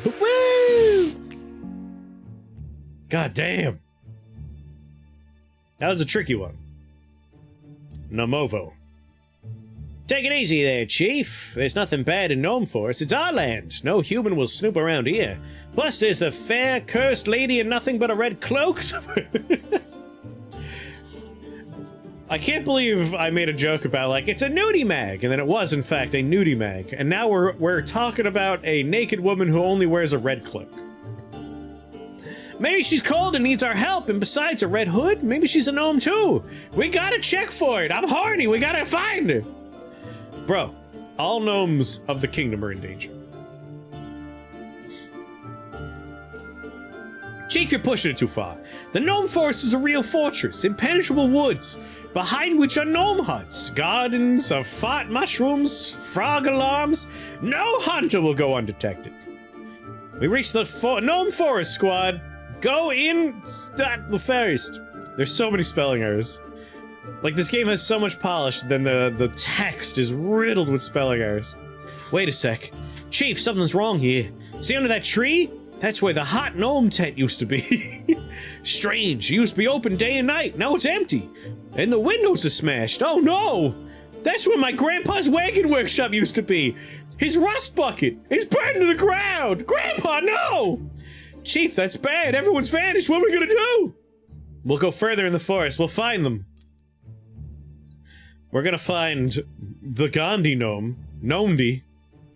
Woo! God damn. That was a tricky one. Nomovo. Take it easy there, Chief. There's nothing bad in Gnome Forest. It's our land. No human will snoop around here. Plus, there's the fair, cursed lady in nothing but a red cloak. I can't believe I made a joke about, like, it's a nudie mag, and then it was, in fact, a nudie mag. And now we're talking about a naked woman who only wears a red cloak. Maybe she's cold and needs our help, and besides a red hood, maybe she's a gnome too. We gotta check for it. I'm horny. We gotta find her. Bro, all gnomes of the kingdom are in danger. Chief, you're pushing it too far. The gnome forest is a real fortress, impenetrable woods, behind which are gnome huts, gardens of fart mushrooms, frog alarms. No hunter will go undetected. We reached the gnome forest, squad. Go in the first. There's so many spelling errors. Like, this game has so much polish, then the text is riddled with spelling errors. Wait a sec. Chief, something's wrong here. See under that tree? That's where the hot gnome tent used to be. Strange. It used to be open day and night. Now it's empty. And the windows are smashed. Oh no! That's where my grandpa's wagon workshop used to be. His rust bucket is burned to the ground. Grandpa, no! Chief, that's bad. Everyone's vanished. What are we gonna do? We'll go further in the forest. We'll find them. We're gonna find the Gandhi gnome. Gnomedy.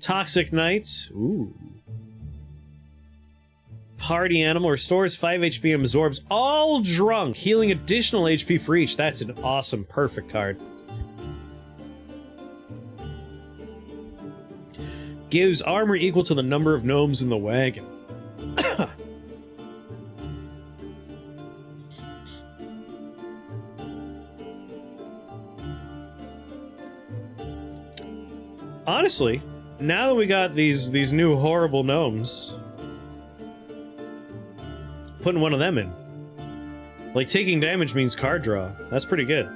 Toxic Knights. Ooh. Party animal restores 5 HP and absorbs all drunk, healing additional HP for each. That's an awesome, perfect card. Gives armor equal to the number of gnomes in the wagon. Honestly, now that we got these new horrible gnomes, putting one of them in. Like, taking damage means card draw. That's pretty good.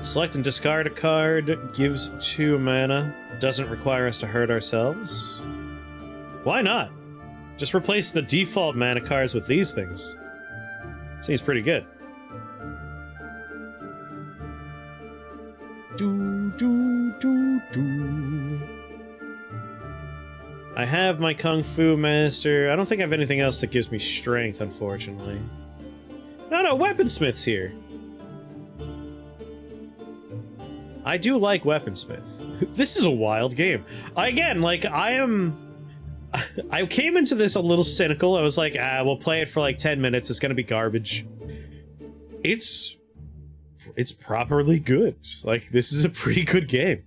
Select and discard a card, gives 2 mana, doesn't require us to hurt ourselves. Why not? Just replace the default mana cards with these things. Seems pretty good. I have my Kung Fu Master. I don't think I have anything else that gives me strength, unfortunately. No, Weaponsmith's here. I do like Weaponsmith. This is a wild game. Again, like, I came into this a little cynical. I was like, we'll play it for like 10 minutes. It's gonna be garbage. It's properly good. Like, this is a pretty good game.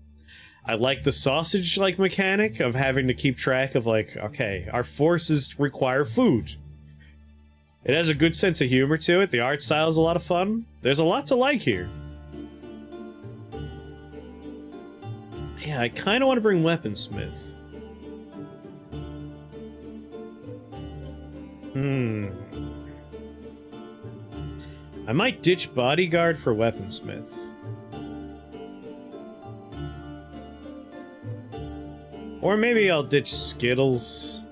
I like the sausage-like mechanic of having to keep track of, like, okay, our forces require food. It has a good sense of humor to it. The art style is a lot of fun. There's a lot to like here. Yeah, I kind of want to bring Weaponsmith. I might ditch Bodyguard for Weaponsmith. Or maybe I'll ditch Skittles.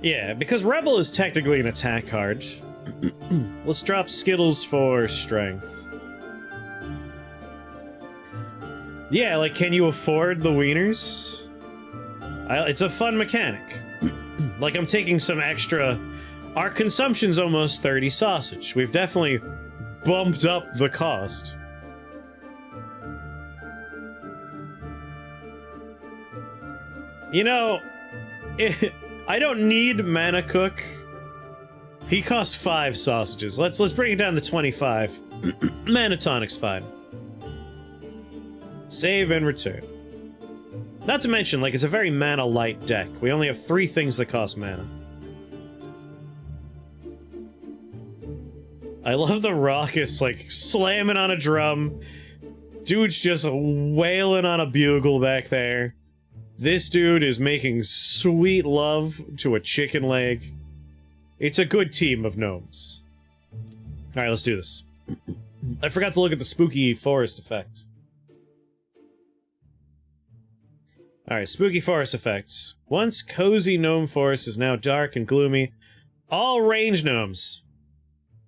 Yeah, because Rebel is technically an attack card. Let's drop Skittles for Strength. Yeah, like, can you afford the wieners? It's a fun mechanic. Like, I'm taking some extra... Our consumption's almost 30 sausage. We've definitely bumped up the cost. You know, I don't need Mana Cook. He costs 5 sausages. Let's bring it down to 25. Mana Tonic's fine. Save and return. Not to mention, like, it's a very mana-light deck. We only have 3 things that cost mana. I love the raucous, like, slamming on a drum. Dude's just wailing on a bugle back there. This dude is making sweet love to a chicken leg. It's a good team of gnomes. Alright, let's do this. I forgot to look at the spooky forest effect. Alright, spooky forest effects. Once cozy gnome forest is now dark and gloomy. All range gnomes.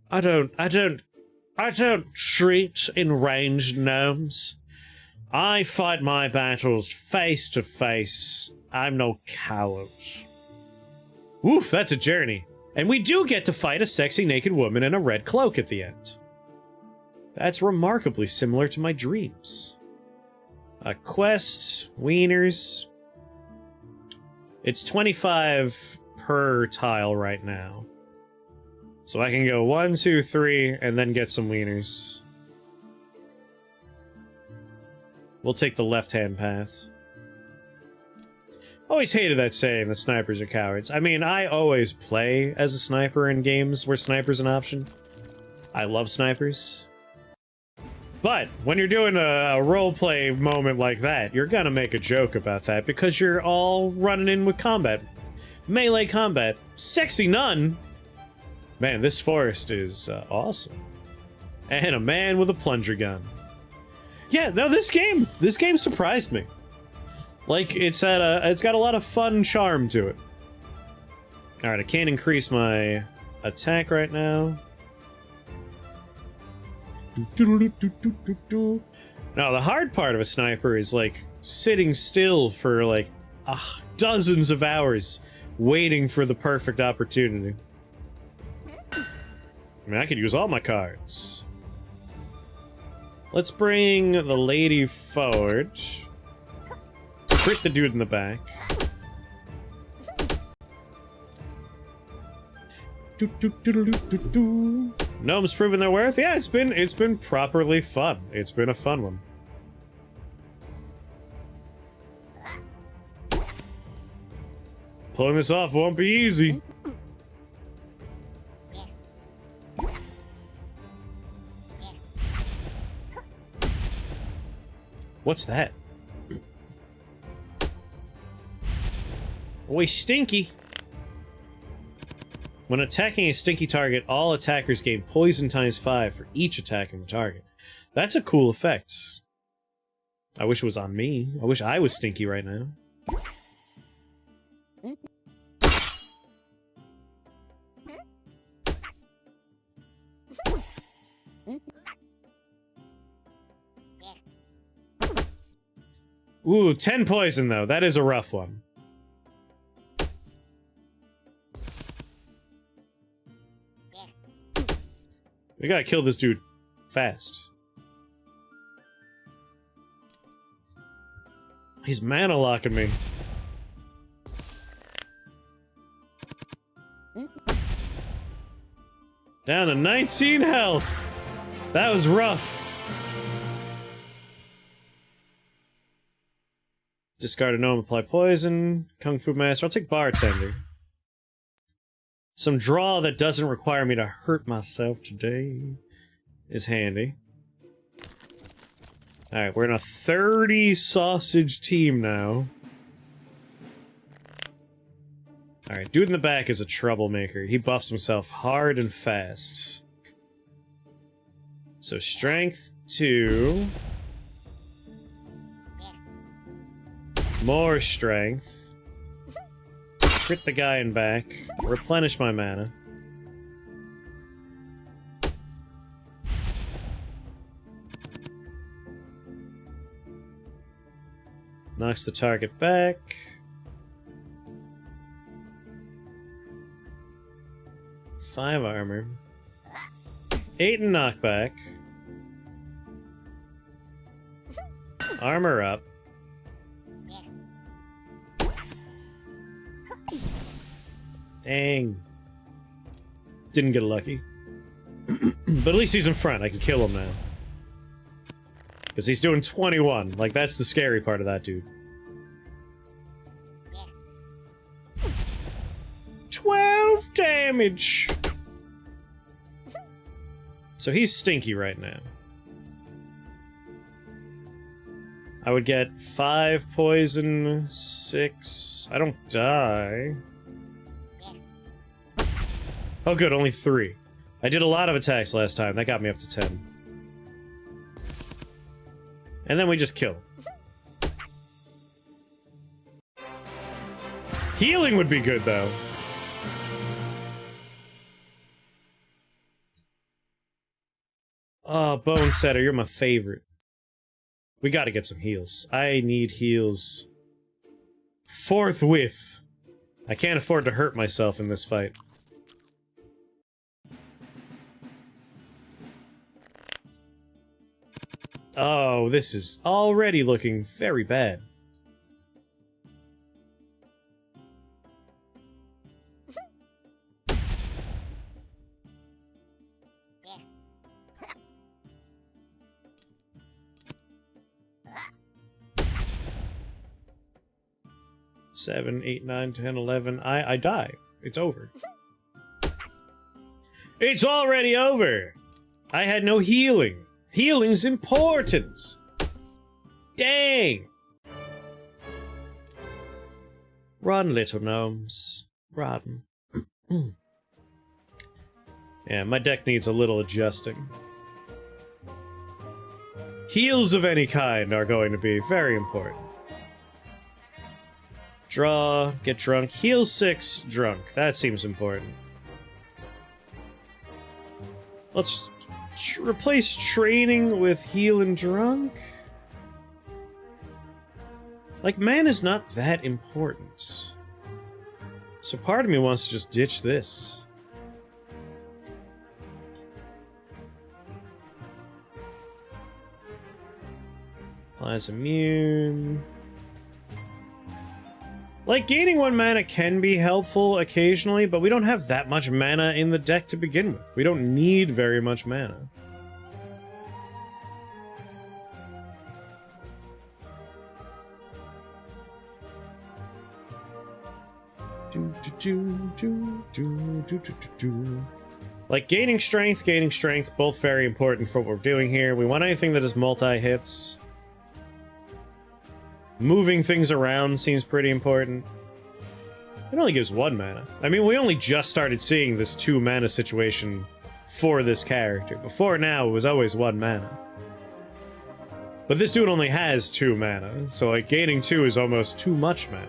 I don't treat in ranged gnomes. I fight my battles face to face. I'm no coward. Woof, that's a journey. And we do get to fight a sexy naked woman in a red cloak at the end. That's remarkably similar to my dreams. A quest, wieners. It's 25 per tile right now. So I can go 1, 2, 3, and then get some wieners. We'll take the left-hand path. Always hated that saying, the snipers are cowards. I mean, I always play as a sniper in games where sniper's an option. I love snipers. But, when you're doing a roleplay moment like that, you're gonna make a joke about that because you're all running in with combat. Melee combat. Sexy nun! Man, this forest is awesome. And a man with a plunger gun. Yeah, no, this game surprised me. Like, it's got a lot of fun charm to it. Alright, I can't increase my attack right now. Now, the hard part of a sniper is, like, sitting still for, like, dozens of hours waiting for the perfect opportunity. I mean, I could use all my cards. Let's bring the lady forward. Crit the dude in the back. Gnomes proving their worth? Yeah, it's been properly fun. It's been a fun one. Pulling this off won't be easy. What's that? Oi, stinky! When attacking a stinky target, all attackers gain poison ×5 for each attack on the target. That's a cool effect. I wish it was on me. I wish I was stinky right now. Ooh, 10 poison though. That is a rough one. We gotta kill this dude fast. He's mana locking me. Down to 19 health. That was rough. Discard a gnome, apply poison. Kung Fu Master. I'll take Bartender. Some draw that doesn't require me to hurt myself today is handy. Alright, we're in a 30 sausage team now. Alright, dude in the back is a troublemaker. He buffs himself hard and fast. So strength 2. More strength. Crit the guy in back. Replenish my mana. Knocks the target back. Five armor. 8 in knockback. Armor up. Dang. Didn't get lucky. But at least he's in front. I can kill him now. Because he's doing 21. Like, that's the scary part of that dude. 12 damage! So he's stinky right now. I would get 5 poison, 6... I don't die. Oh good, only 3. I did a lot of attacks last time, that got me up to 10. And then we just kill. Healing would be good, though. Oh, Bone Setter, you're my favorite. We gotta get some heals. I need heals. Forthwith. I can't afford to hurt myself in this fight. Oh, this is already looking very bad. Seven, 8, 9, 10, 11. I die. It's over. It's already over! I had no healing. Healing's important! Dang! Run, little gnomes. Run. Yeah, my deck needs a little adjusting. Heals of any kind are going to be very important. Draw, get drunk, heal 6, drunk. That seems important. Let's replace training with heal and drunk? Like, mana's not that important. So part of me wants to just ditch this. Applies immune. Like, gaining 1 mana can be helpful occasionally, but we don't have that much mana in the deck to begin with. We don't need very much mana. Like, gaining strength, both very important for what we're doing here. We want anything that is multi-hits. Moving things around seems pretty important. It only gives 1 mana. I mean, we only just started seeing this 2 mana situation for this character. Before now, it was always 1 mana. But this dude only has 2 mana, so like gaining 2 is almost too much mana.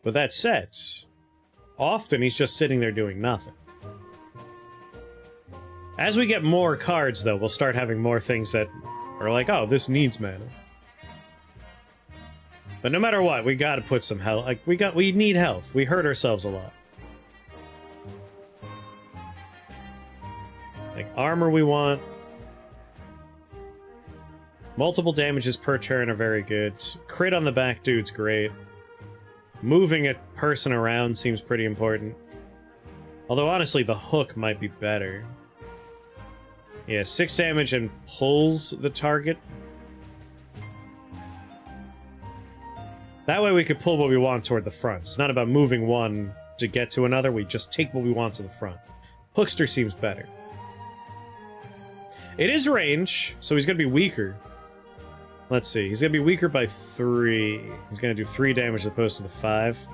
But that said, often he's just sitting there doing nothing. As we get more cards, though, we'll start having more things that are like, oh, this needs mana. But no matter what, we gotta put some health. Like, we need health. We hurt ourselves a lot. Like, armor we want. Multiple damages per turn are very good. Crit on the back dude's great. Moving a person around seems pretty important. Although, honestly, the hook might be better. Yeah, 6 damage and pulls the target. That way we could pull what we want toward the front. It's not about moving one to get to another, we just take what we want to the front. Hookster seems better. It is range, so he's gonna be weaker. Let's see, he's gonna be weaker by 3. He's gonna do 3 damage as opposed to the 5.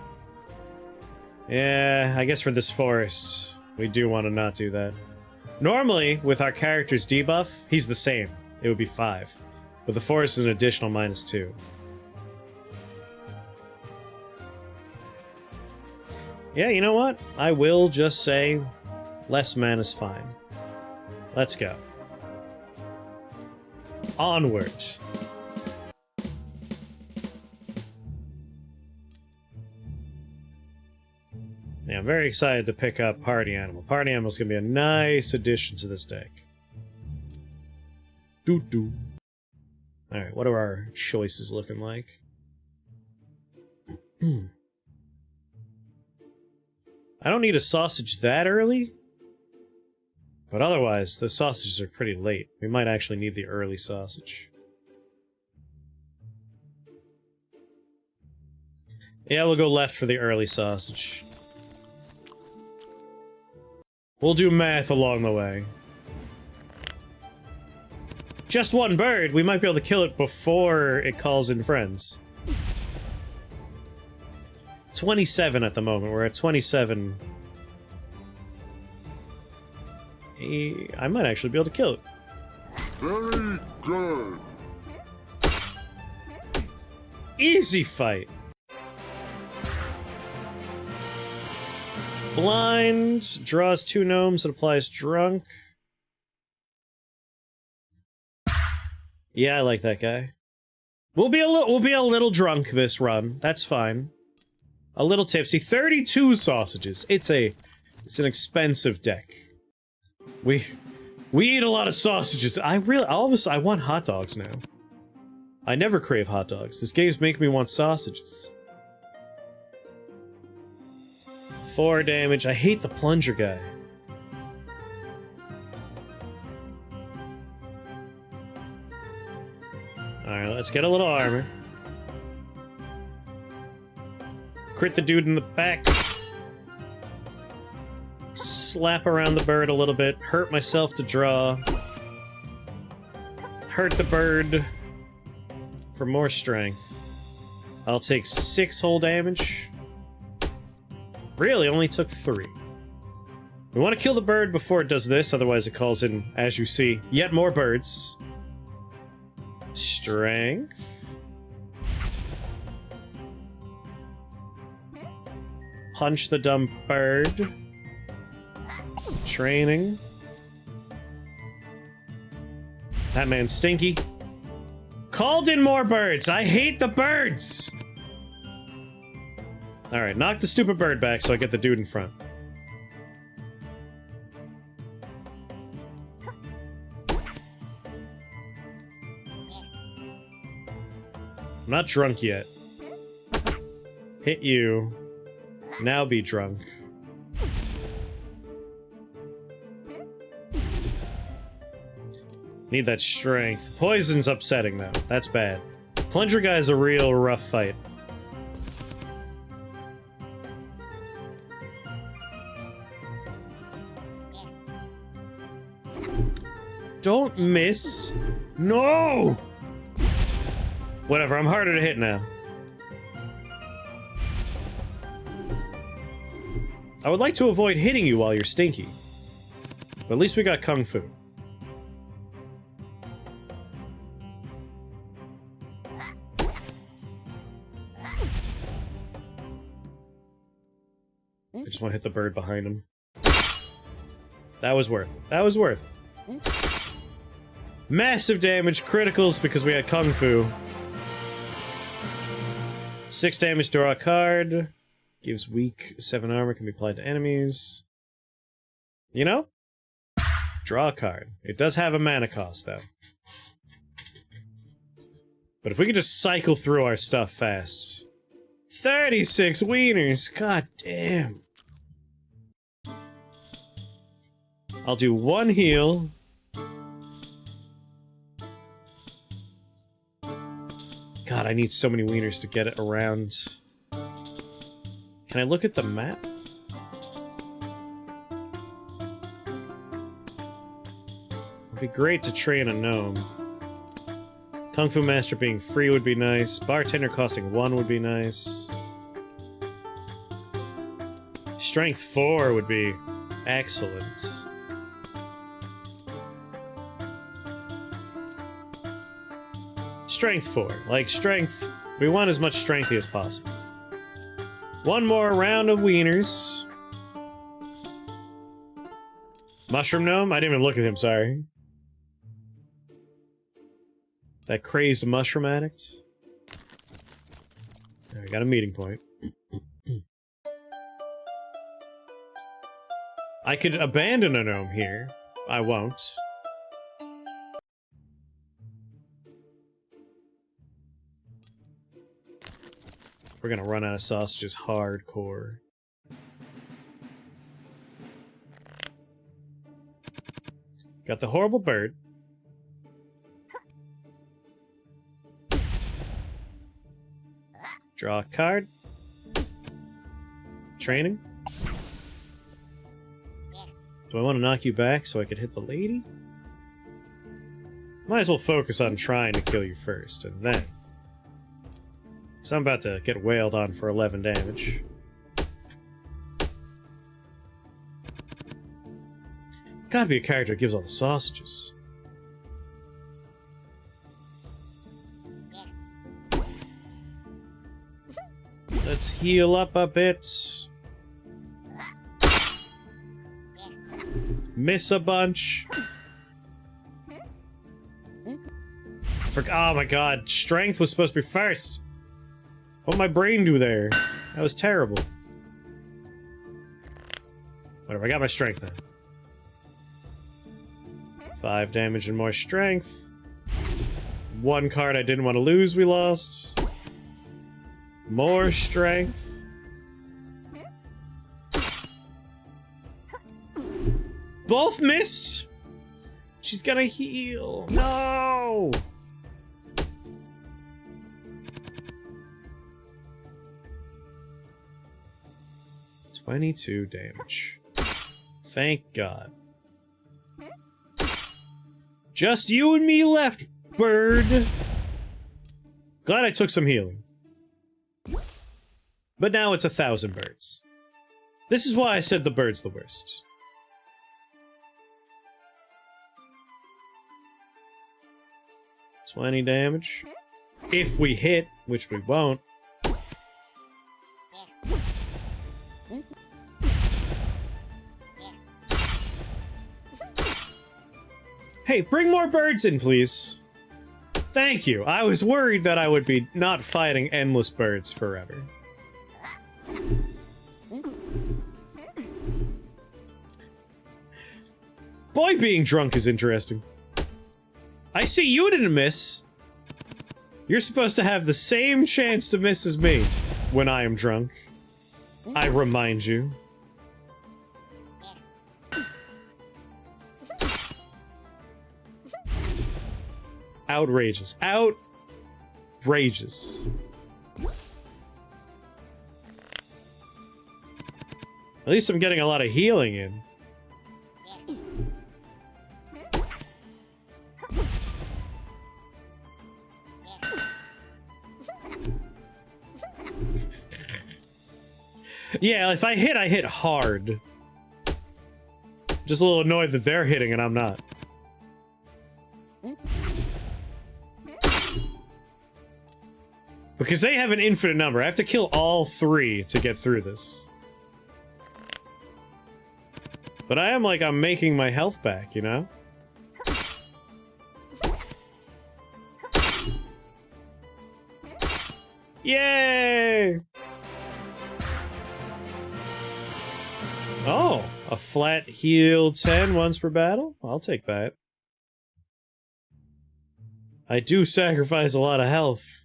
Yeah, I guess for this forest, we do want to not do that. Normally, with our character's debuff, he's the same. It would be 5. But the forest is an additional -2. Yeah, you know what? I will just say less mana's fine. Let's go. Onward. Yeah, I'm very excited to pick up Party Animal. Party Animal's gonna be a nice addition to this deck. Doo-doo. Alright, what are our choices looking like? I don't need a sausage that early. But otherwise, the sausages are pretty late. We might actually need the early sausage. Yeah, we'll go left for the early sausage. We'll do math along the way. Just 1 bird, we might be able to kill it before it calls in friends. 27 at the moment, we're at 27. I might actually be able to kill it. Very good. Easy fight. Blind. Draws 2 gnomes and applies drunk. Yeah, I like that guy. We'll be a little drunk this run. That's fine. A little tipsy. 32 sausages. It's an expensive deck. We eat a lot of sausages. I want hot dogs now. I never crave hot dogs. This game's making me want sausages. 4 damage. I hate the plunger guy. Alright, let's get a little armor. Crit the dude in the back. Slap around the bird a little bit. Hurt myself to draw. Hurt the bird for more strength. I'll take 6 whole damage. Really, only took 3. We want to kill the bird before it does this, otherwise it calls in, as you see, yet more birds. Strength. Punch the dumb bird. Training. That man's stinky. Called in more birds! I hate the birds! Alright, knock the stupid bird back so I get the dude in front. I'm not drunk yet. Hit you. Now be drunk. Need that strength. Poison's upsetting though. That's bad. Plunger guy's a real rough fight. Don't miss. No! Whatever, I'm harder to hit now. I would like to avoid hitting you while you're stinky. But at least we got Kung Fu. I just want to hit the bird behind him. That was worth it. That was worth it. Massive damage, criticals because we had Kung Fu. 6 damage, draw a card. Gives weak 7 armor, can be applied to enemies. You know? Draw a card. It does have a mana cost, though. But if we could just cycle through our stuff fast. 36 wieners! God damn. I'll do 1 heal. God, I need so many wieners to get it around. Can I look at the map? It'd be great to train a gnome. Kung Fu Master being free would be nice. Bartender costing 1 would be nice. Strength 4 would be excellent. Strength 4. Like, strength... We want as much strengthy as possible. 1 more round of wieners. Mushroom Gnome? I didn't even look at him, sorry. That crazed mushroom addict. I got a meeting point. I could abandon a gnome here. I won't. We're gonna run out of sausages hardcore. Got the horrible bird. Draw a card. Training. Do I want to knock you back so I could hit the lady? Might as well focus on trying to kill you first, and then... So I'm about to get wailed on for 11 damage. Gotta be a character that gives all the sausages. Let's heal up a bit. Miss a bunch. Oh my god, strength was supposed to be first. What'd my brain do there? That was terrible. Whatever, I got my strength then. 5 damage and more strength. 1 card I didn't want to lose, we lost. More strength. Both missed! She's gonna heal. No! $22 damage. Thank God. Just you and me left, bird. Glad I took some healing. But now it's 1,000 birds. This is why I said the bird's the worst. $20 damage. If we hit, which we won't. Hey, bring more birds in, please. Thank you. I was worried that I would be not fighting endless birds forever. Boy, being drunk is interesting. I see you didn't miss. You're supposed to have the same chance to miss as me when I am drunk. I remind you. Outrageous. Outrageous. At least I'm getting a lot of healing in. Yeah, if I hit hard. Just a little annoyed that they're hitting and I'm not. Because they have an infinite number. I have to kill all 3 to get through this. But I am like, I'm making my health back, you know? Yay! Oh, a flat heal 10 once per battle? I'll take that. I do sacrifice a lot of health.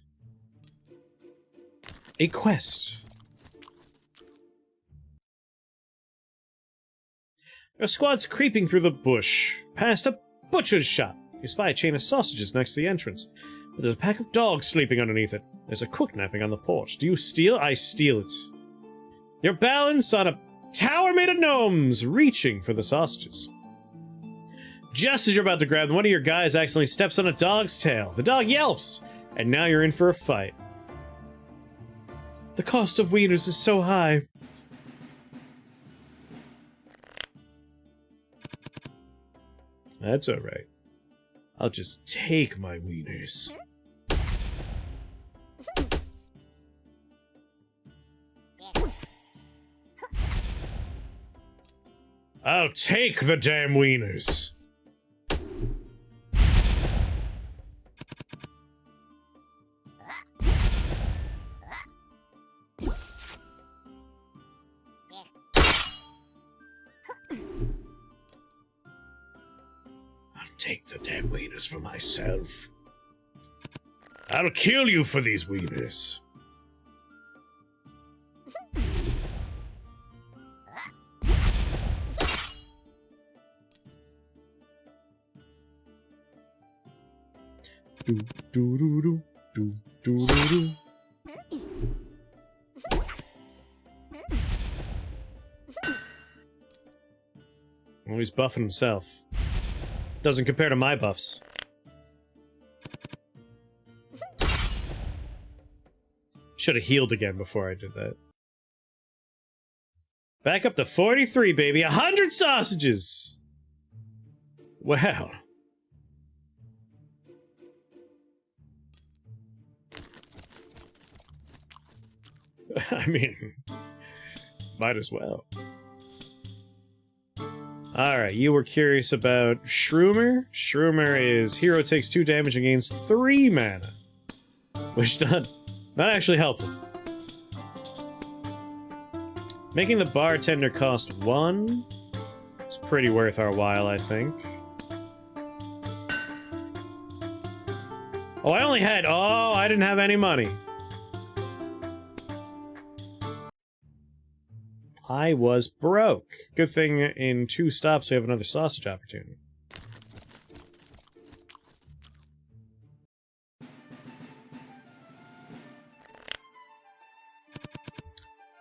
A quest. Your squad's creeping through the bush, past a butcher's shop. You spy a chain of sausages next to the entrance, but there's a pack of dogs sleeping underneath it. There's a cook napping on the porch. Do you steal? I steal it. You're balanced on a tower made of gnomes, reaching for the sausages. Just as you're about to grab them, one of your guys accidentally steps on a dog's tail. The dog yelps, and now you're in for a fight. The cost of wieners is so high. That's alright. I'll just take my wieners. I'll take the damn wieners. Take the damn wieners for myself. I'll kill you for these wieners. Do do do do do do do. Oh, he's buffing himself. Doesn't compare to my buffs. Should have healed again before I did that. Back up to 43, baby. 100 sausages! Wow. I mean, might as well. Alright, you were curious about Shroomer? Shroomer is hero takes 2 damage and gains 3 mana. Which not actually helpful. Making the bartender cost 1 is pretty worth our while, I think. Oh, I only had... Oh, I didn't have any money. I was broke. Good thing in 2 stops we have another sausage opportunity.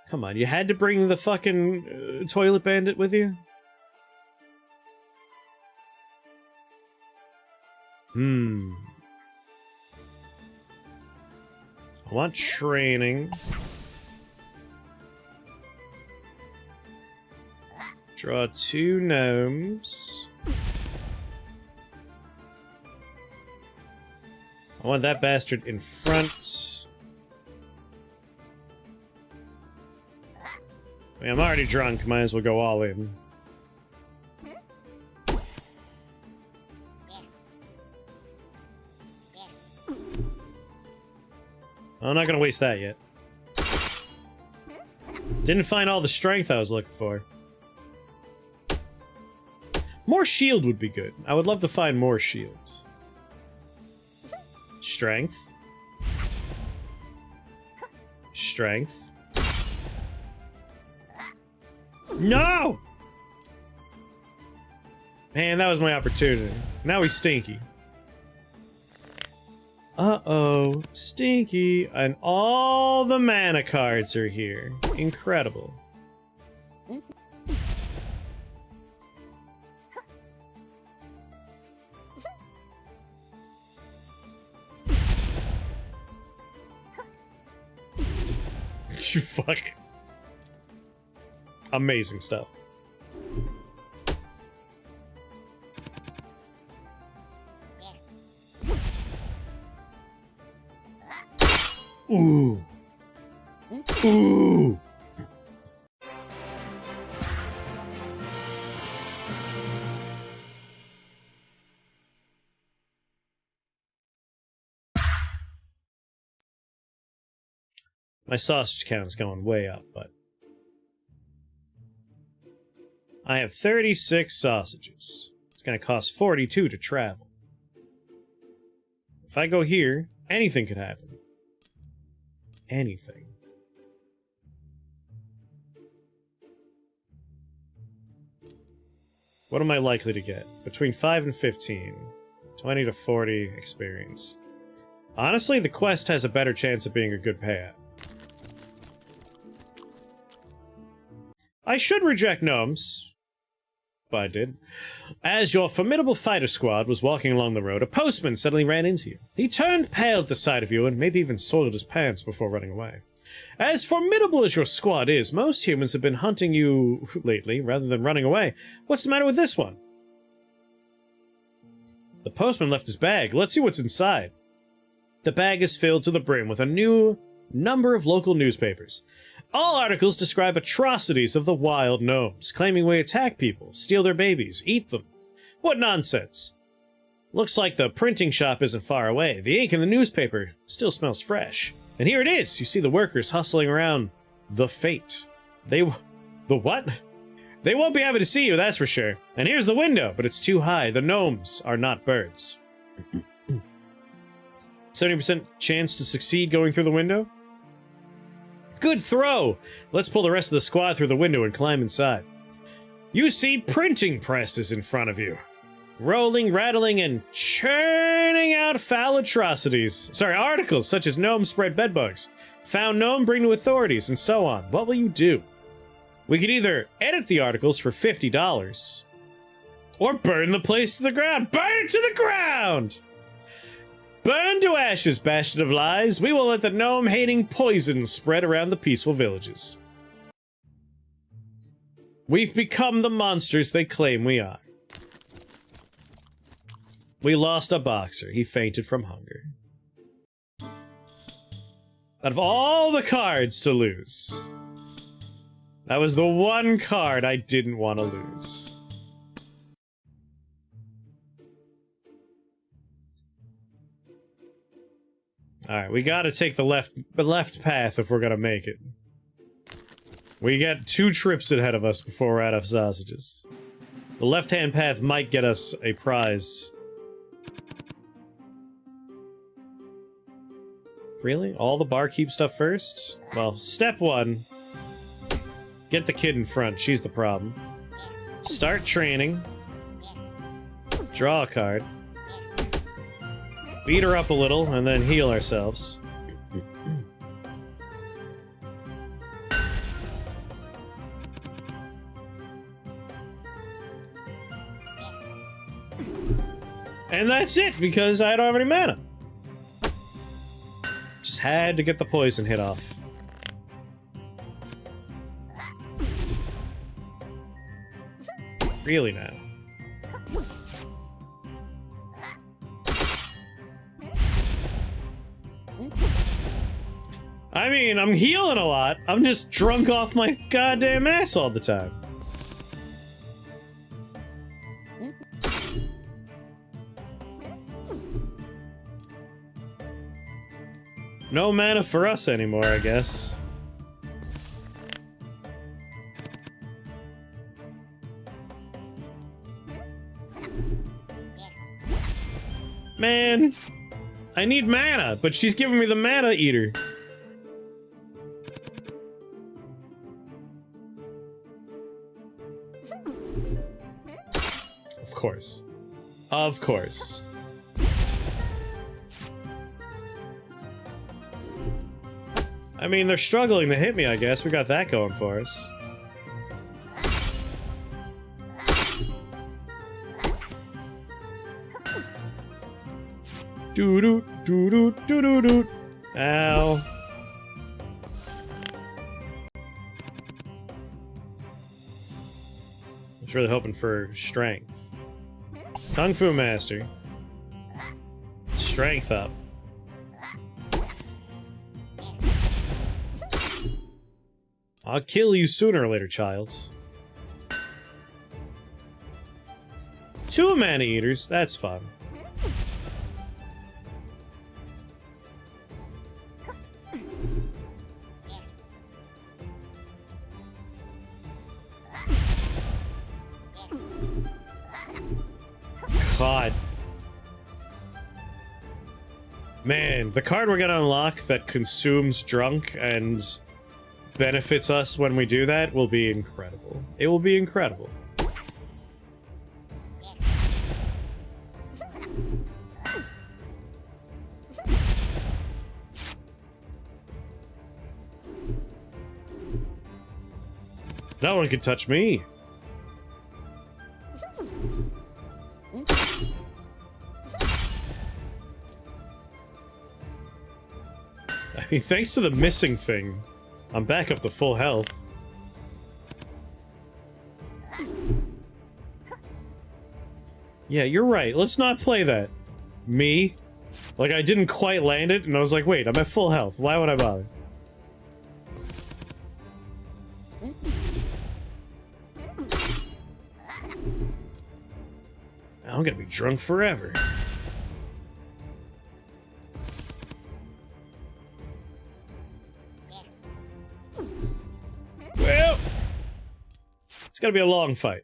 Come on, you had to bring the fucking toilet bandit with you? I want training. Draw 2 gnomes. I want that bastard in front. I mean, I'm already drunk, might as well go all in. I'm not gonna waste that yet. Didn't find all the strength I was looking for. More shield would be good. I would love to find more shields. Strength. Strength. No! Man, that was my opportunity. Now he's stinky. Uh-oh. Stinky. And all the mana cards are here. Incredible. Fuck. Amazing stuff. Ooh. Ooh. My sausage count's going way up, but... I have 36 sausages. It's gonna cost 42 to travel. If I go here, anything could happen. Anything. What am I likely to get? Between 5 and 15. 20 to 40 experience. Honestly, the quest has a better chance of being a good payout. I should reject gnomes, but I did. As your formidable fighter squad was walking along the road, a postman suddenly ran into you. He turned pale at the sight of you and maybe even soiled his pants before running away. As formidable as your squad is, most humans have been hunting you lately rather than running away. What's the matter with this one? The postman left his bag. Let's see what's inside. The bag is filled to the brim with a new number of local newspapers. All articles describe atrocities of the wild gnomes, claiming we attack people, steal their babies, eat them. What nonsense. Looks like the printing shop isn't far away. The ink in the newspaper still smells fresh. And here it is! You see the workers hustling around the fate. The what? They won't be happy to see you, that's for sure. And here's the window, but it's too high. The gnomes are not birds. 70% chance to succeed going through the window? Good throw! Let's pull the rest of the squad through the window and climb inside. You see printing presses in front of you. Rolling, rattling, and churning out foul atrocities. Sorry, articles such as gnome spread bedbugs. Found gnome, bring to authorities, and so on. What will you do? We could either edit the articles for $50, or burn the place to the ground. Burn it to the ground! Burn to ashes, bastard of lies. We will let the gnome-hating poison spread around the peaceful villages. We've become the monsters they claim we are. We lost a boxer. He fainted from hunger. Out of all the cards to lose, that was the one card I didn't want to lose. Alright, we gotta take the left path if we're gonna make it. We got 2 trips ahead of us before we're out of sausages. The left-hand path might get us a prize. Really? All the barkeep stuff first? Well, step 1. Get the kid in front, she's the problem. Start training. Draw a card. Beat her up a little, and then heal ourselves. And that's it, because I don't have any mana. Just had to get the poison hit off. Really now. I mean, I'm healing a lot. I'm just drunk off my goddamn ass all the time. No mana for us anymore, I guess. Man, I need mana, but she's giving me the mana eater. Of course. Of course. I mean, they're struggling to hit me, I guess. We got that going for us. Doo-doo, doo-doo, doo-doo-doo. Ow. I was really hoping for strength. Kung Fu Master. Strength up. I'll kill you sooner or later, child. 2 mana eaters, that's fun. God. Man, the card we're gonna unlock that consumes drunk and benefits us when we do that will be incredible. It will be incredible. No one can touch me. I mean, thanks to the missing thing, I'm back up to full health. Yeah, you're right. Let's not play that. Me? Like, I didn't quite land it, and I was like, wait, I'm at full health. Why would I bother? I'm gonna be drunk forever. Well, it's gonna be a long fight.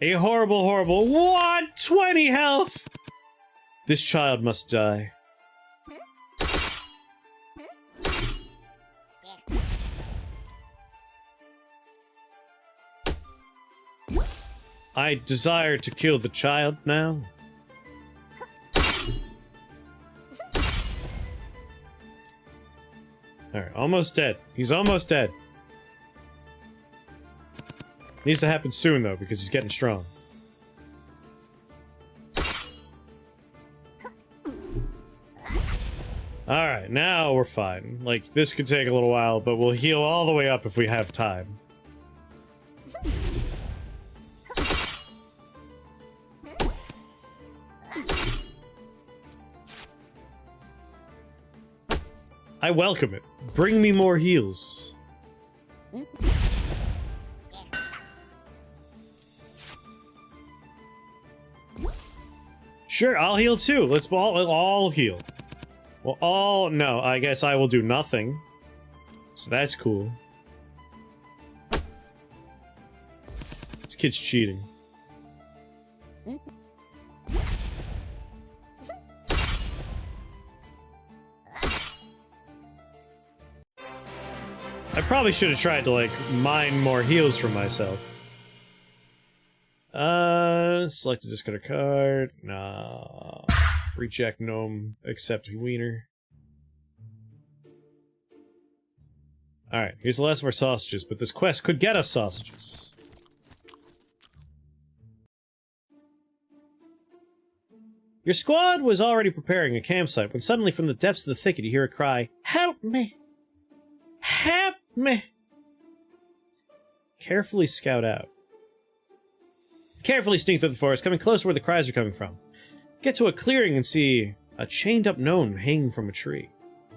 A horrible, horrible 120 health! This child must die. I desire to kill the child now. Alright, almost dead. He's almost dead. Needs to happen soon, though, because he's getting strong. Alright, now we're fine. Like, this could take a little while, but we'll heal all the way up if we have time. I welcome it. Bring me more heals. Sure, I'll heal too. Let's all heal. Well, no, I guess I will do nothing. So that's cool. This kid's cheating. I probably should have tried to, like, mine more heals for myself. Select a discard a card. Nah. Reject gnome. Accept wiener. Alright, here's the last of our sausages, but this quest could get us sausages. Your squad was already preparing a campsite when suddenly from the depths of the thicket you hear a cry, "Help me! Help me!" Carefully scout out. Carefully sneak through the forest, coming close to where the cries are coming from. Get to a clearing and see a chained-up gnome hanging from a tree.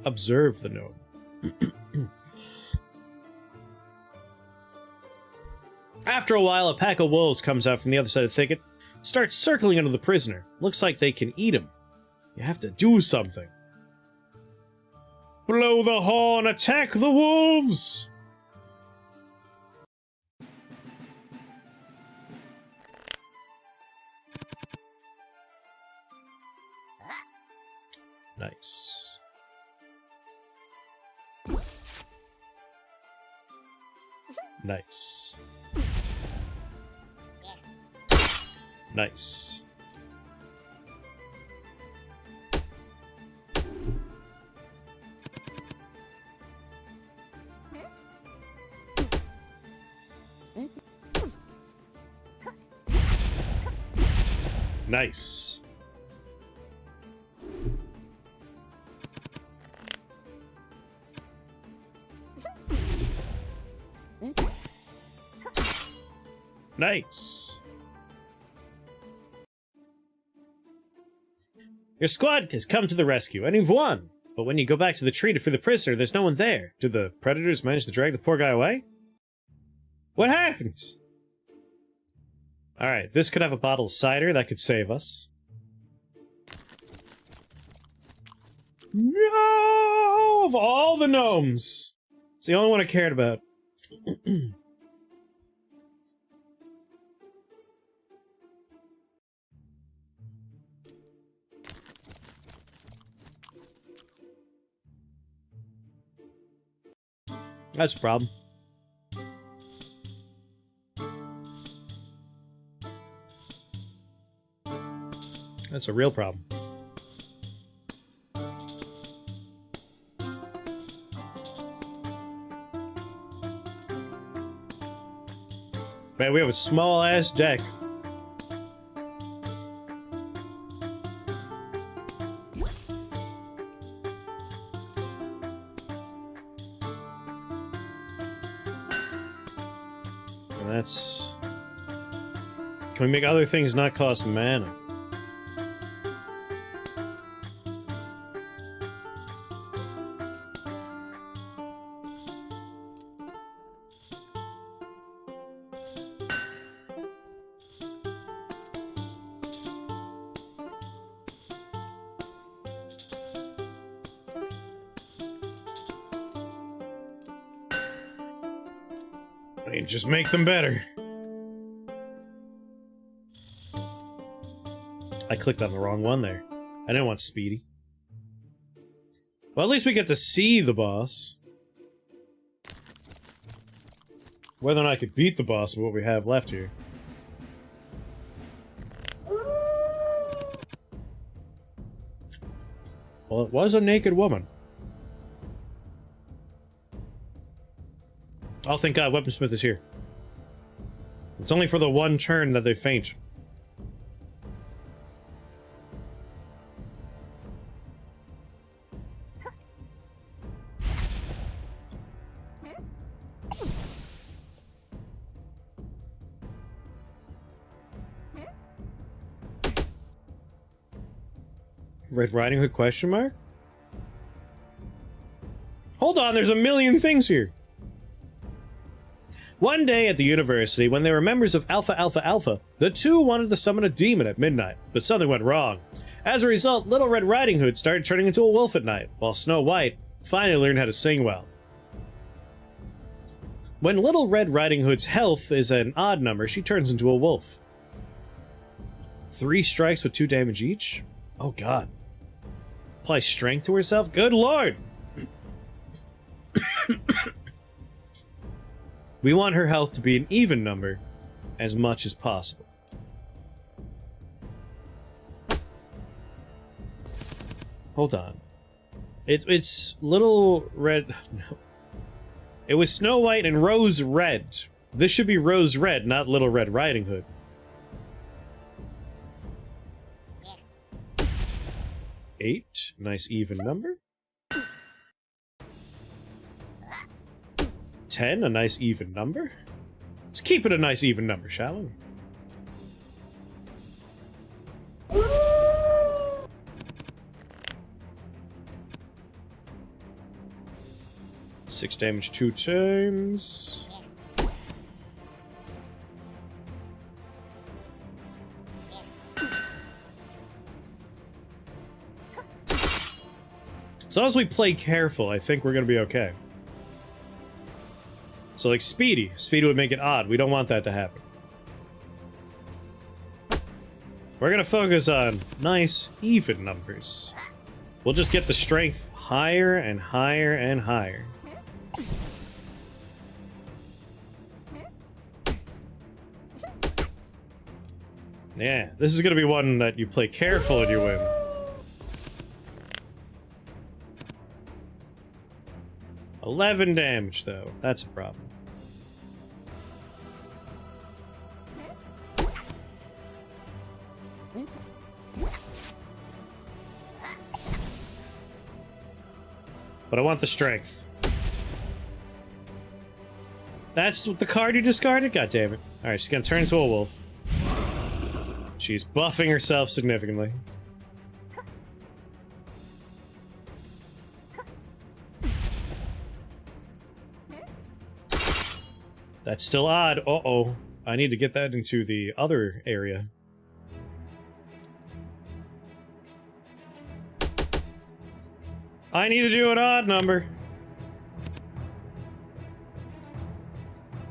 Observe the gnome. After a while, a pack of wolves comes out from the other side of the thicket, starts circling under the prisoner. Looks like they can eat him. You have to do something. Blow the horn, attack the wolves! Nice. Nice. Nice. Nice. Nice. Your squad has come to the rescue, and you've won! But when you go back to the tree to free the prisoner, there's no one there. Did the predators manage to drag the poor guy away? What happened? Alright, this could have a bottle of cider that could save us. No! Of all the gnomes! It's the only one I cared about. That's a problem. That's a real problem. Man, we have a small-ass deck. And that's... Can we make other things not cost mana? I mean, just make them better. I clicked on the wrong one there. I didn't want Speedy. Well, at least we get to see the boss. Whether or not I could beat the boss with what we have left here. Well, it was a naked woman. Oh, thank God, Weaponsmith is here. It's only for the one turn that they faint. Red Riding Hood question mark? hold on, there's a million things here. One day at the university, when they were members of Alpha Alpha Alpha, the two wanted to summon a demon at midnight, but something went wrong. As a result, Little Red Riding Hood started turning into a wolf at night, while Snow White finally learned how to sing well. When Little Red Riding Hood's health is an odd number, she turns into a wolf. 3 strikes with 2 damage each? Oh god. Apply strength to herself? Good lord! We want her health to be an even number as much as possible. Hold on. It's Little Red... No. It was Snow White and Rose Red. This should be Rose Red, not Little Red Riding Hood. Eight. Nice even number. 10, a nice even number. Let's keep it a nice even number, shall we? 6 damage 2 times. As long as we play careful, I think we're gonna be okay. So like Speedy. Speedy would make it odd. We don't want that to happen. We're gonna focus on nice, even numbers. We'll just get the strength higher and higher and higher. Yeah, this is gonna be one that you play careful and you win. $11 damage, though. That's a problem. But I want the strength. That's what the card you discarded? God damn it. Alright, she's gonna turn into a wolf. She's buffing herself significantly. That's still odd. Uh-oh. I need to get that into the other area. I need to do an odd number.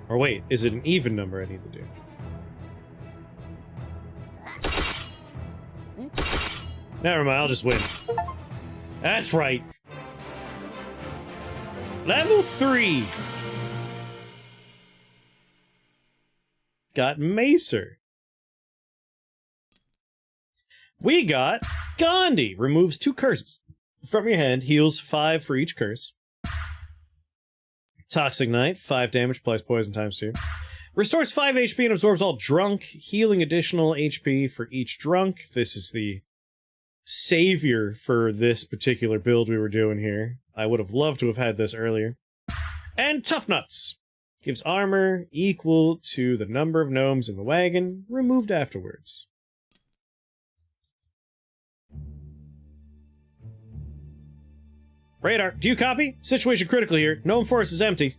Or wait, is it an even number I need to do? Never mind, I'll just win. That's right. Level 3. Got Macer. We got Gandhi. Removes 2 curses from your hand, heals 5 for each curse. Toxic Knight, 5 damage, applies poison times 2. Restores 5 HP and absorbs all drunk, healing additional HP for each drunk. This is the savior for this particular build we were doing here. I would have loved to have had this earlier. And Tough Nuts. Gives armor equal to the number of gnomes in the wagon, removed afterwards. Radar, do you copy? Situation critical here. Gnome forest is empty.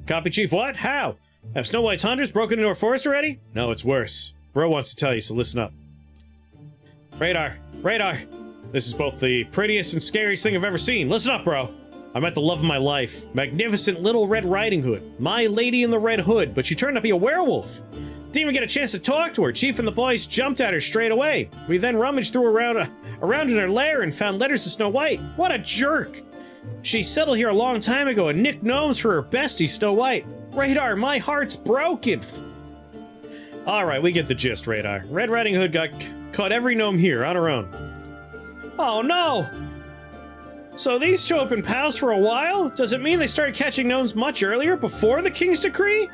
Copy, Chief. What? How? Have Snow White's hunters broken into our forest already? No, it's worse. Bro wants to tell you, so listen up. Radar, radar. This is both the prettiest and scariest thing I've ever seen. Listen up, bro. I met the love of my life. Magnificent Little Red Riding Hood. My lady in the red hood, but she turned out to be a werewolf. Didn't even get a chance to talk to her. Chief and the boys jumped at her straight away. We then rummaged through around in her lair and found letters to Snow White. What a jerk! She settled here a long time ago and nicked gnomes for her bestie, Snow White. Radar, my heart's broken. Alright, we get the gist, Radar. Red Riding Hood caught every gnome here on her own. Oh no! So these two have been pals for a while? Does it mean they started catching gnomes much earlier, before the King's Decree?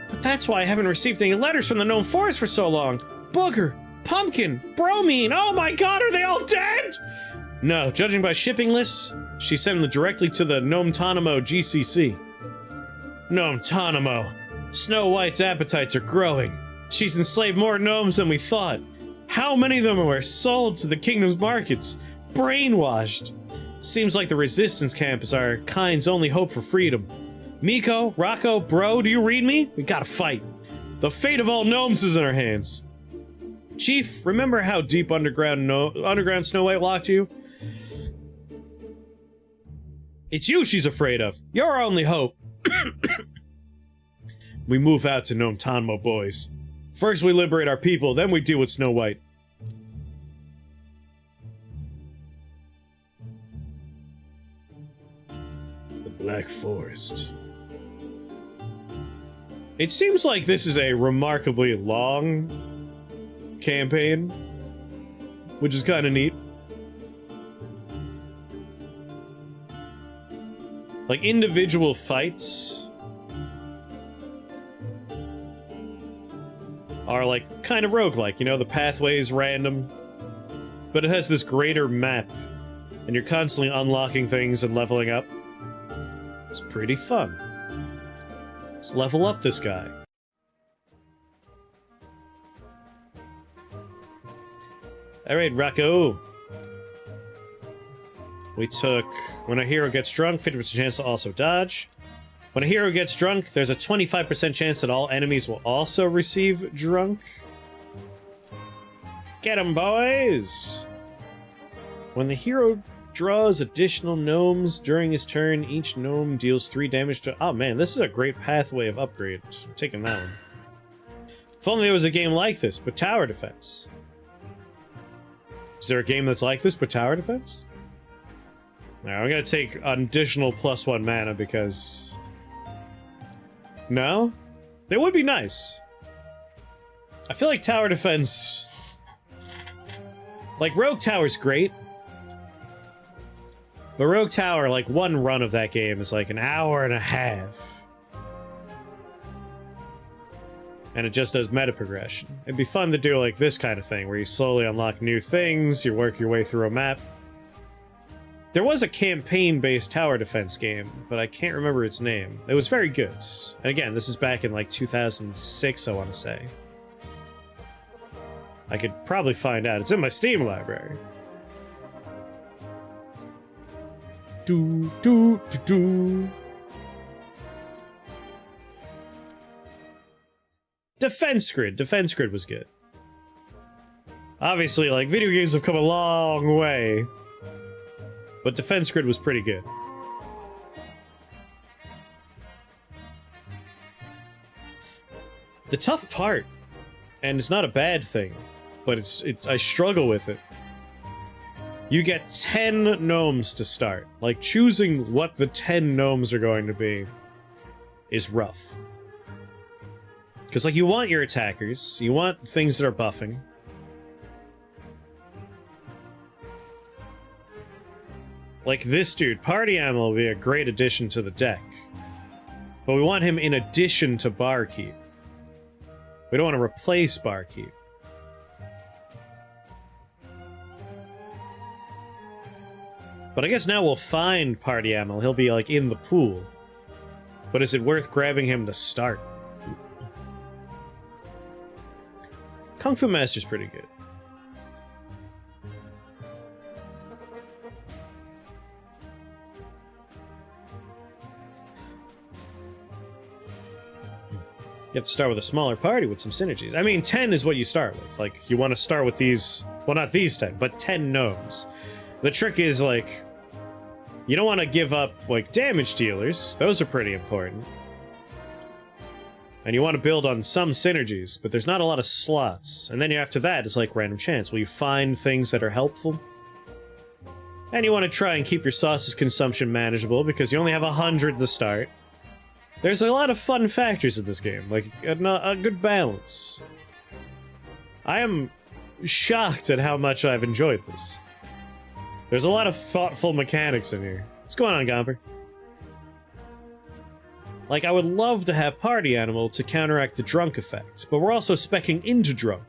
But that's why I haven't received any letters from the Gnome Forest for so long. Booger, Pumpkin, Bromine, oh my god, are they all dead? No, judging by shipping lists, she sent them directly to the Gnometonimo GCC. Gnometonimo. Snow White's appetites are growing. She's enslaved more gnomes than we thought. How many of them were sold to the kingdom's markets? Brainwashed. Seems like the resistance camp is our kind's only hope for freedom. Miko, Rocco, bro, do you read me? We gotta fight. The fate of all gnomes is in our hands. Chief, remember how deep underground Snow White locked you? It's you she's afraid of. You're our only hope. We move out to Gnome Tanmo, boys. First we liberate our people, then we deal with Snow White. The Black Forest. It seems like this is a remarkably long campaign, which is kind of neat. Like, individual fights are, like, kind of roguelike, you know, the pathway is random, but it has this greater map, and you're constantly unlocking things and leveling up. It's pretty fun. Let's level up this guy. Alright, Rocco. We took... When a hero gets drunk, 50% chance to also dodge. When a hero gets drunk, there's a 25% chance that all enemies will also receive drunk. Get 'em, boys! When the hero draws additional gnomes during his turn, each gnome deals 3 damage to... Oh man, this is a great pathway of upgrades. I'm taking that one. If only there was a game like this, but tower defense. Is there a game that's like this, but tower defense? Alright, I'm gonna take an additional +1 mana because... No? That would be nice. I feel like tower defense... Like, Rogue Tower's great. But Rogue Tower, like, one run of that game is like an hour and a half. And it just does meta progression. It'd be fun to do like this kind of thing, where you slowly unlock new things, you work your way through a map. There was a campaign-based tower defense game, but I can't remember its name. It was very good. And again, this is back in like 2006, I want to say. I could probably find out. It's in my Steam library. Do, do, do, do. Defense Grid. Defense Grid was good. Obviously, like, video games have come a long way. But Defense Grid was pretty good. The tough part, and it's not a bad thing, but it's I struggle with it. You get 10 gnomes to start. Like, choosing what the 10 gnomes are going to be is rough. Because, like, you want your attackers, you want things that are buffing. Like this dude, Party Animal will be a great addition to the deck. But we want him in addition to Barkeep. We don't want to replace Barkeep. But I guess now we'll find Party Animal. He'll be, like, in the pool. But is it worth grabbing him to start? Kung Fu Master's pretty good. You have to start with a smaller party with some synergies. I mean, 10 is what you start with. Like, you want to start with these... Well, not these 10, but 10 gnomes. The trick is, like... You don't want to give up, like, damage dealers. Those are pretty important. And you want to build on some synergies, but there's not a lot of slots. And then after that, it's like random chance. Will you find things that are helpful? And you want to try and keep your sausage consumption manageable, because you only have 100 to start. There's a lot of fun factors in this game, like a good balance. I am shocked at how much I've enjoyed this. There's a lot of thoughtful mechanics in here. What's going on, Gomper? Like, I would love to have Party Animal to counteract the drunk effect, but we're also speccing into drunk.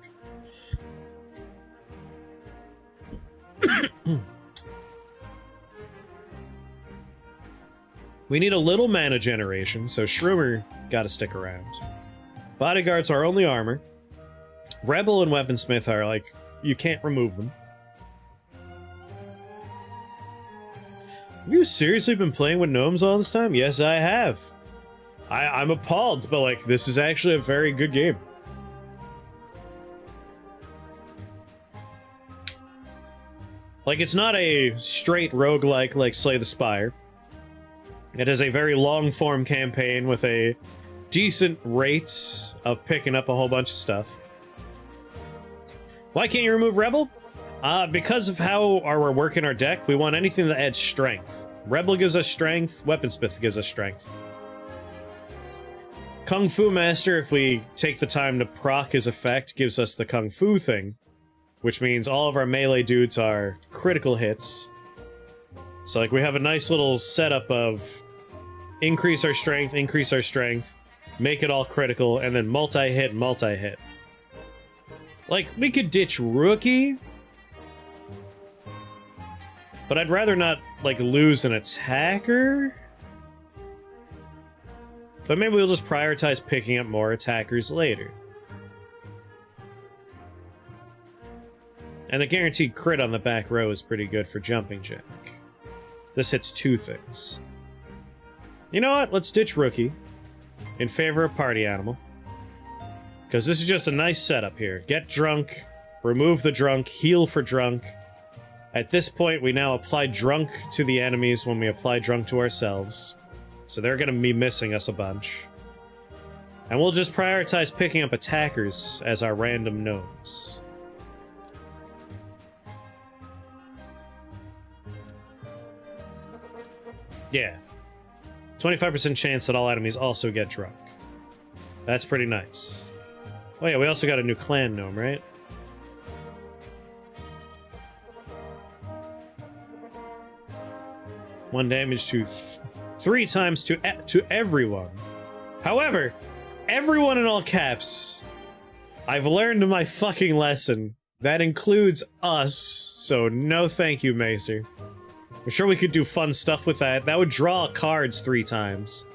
We need a little mana generation, so Shroomer gotta stick around. Bodyguards are only armor. Rebel and Weaponsmith are, like, you can't remove them. Have you seriously been playing with gnomes all this time? Yes, I have. I'm appalled, but like, this is actually a very good game. Like, it's not a straight roguelike like Slay the Spire. It is a very long-form campaign with a decent rate of picking up a whole bunch of stuff. Why can't you remove Rebel? Because of how we're working our deck, we want anything that adds strength. Rebel gives us strength, Weaponsmith gives us strength. Kung Fu Master, if we take the time to proc his effect, gives us the Kung Fu thing, which means all of our melee dudes are critical hits. So, like, we have a nice little setup of increase our strength, make it all critical, and then multi-hit, multi-hit. Like, we could ditch Rookie, but I'd rather not, like, lose an attacker. But maybe we'll just prioritize picking up more attackers later. And the guaranteed crit on the back row is pretty good for Jumping Jack. This hits 2 things. You know what? Let's ditch Rookie in favor of Party Animal. Because this is just a nice setup here. Get drunk, remove the drunk, heal for drunk. At this point, we now apply drunk to the enemies when we apply drunk to ourselves. So they're going to be missing us a bunch. And we'll just prioritize picking up attackers as our random gnomes. Yeah. 25% chance that all enemies also get drunk. That's pretty nice. Oh yeah, we also got a new clan gnome, right? One damage to 3 times to everyone. However, everyone in all caps. I've learned my fucking lesson. That includes us, so no thank you, Macer. I'm sure we could do fun stuff with that. That would draw cards 3 times.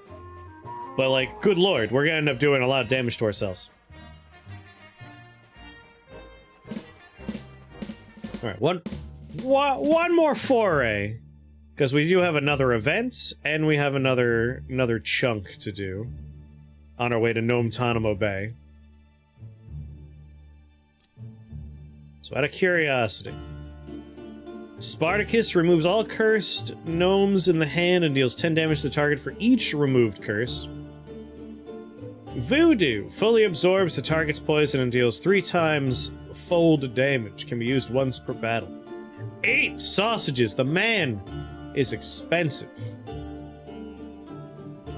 But, like, good lord, we're gonna end up doing a lot of damage to ourselves. Alright, one more foray. Because we do have another event, and we have another chunk to do. On our way to Gnometanimo Bay. So out of curiosity. Spartacus removes all cursed gnomes in the hand and deals 10 damage to the target for each removed curse. Voodoo fully absorbs the target's poison and deals 3 times fold damage. Can be used once per battle. 8 sausages. The man is expensive.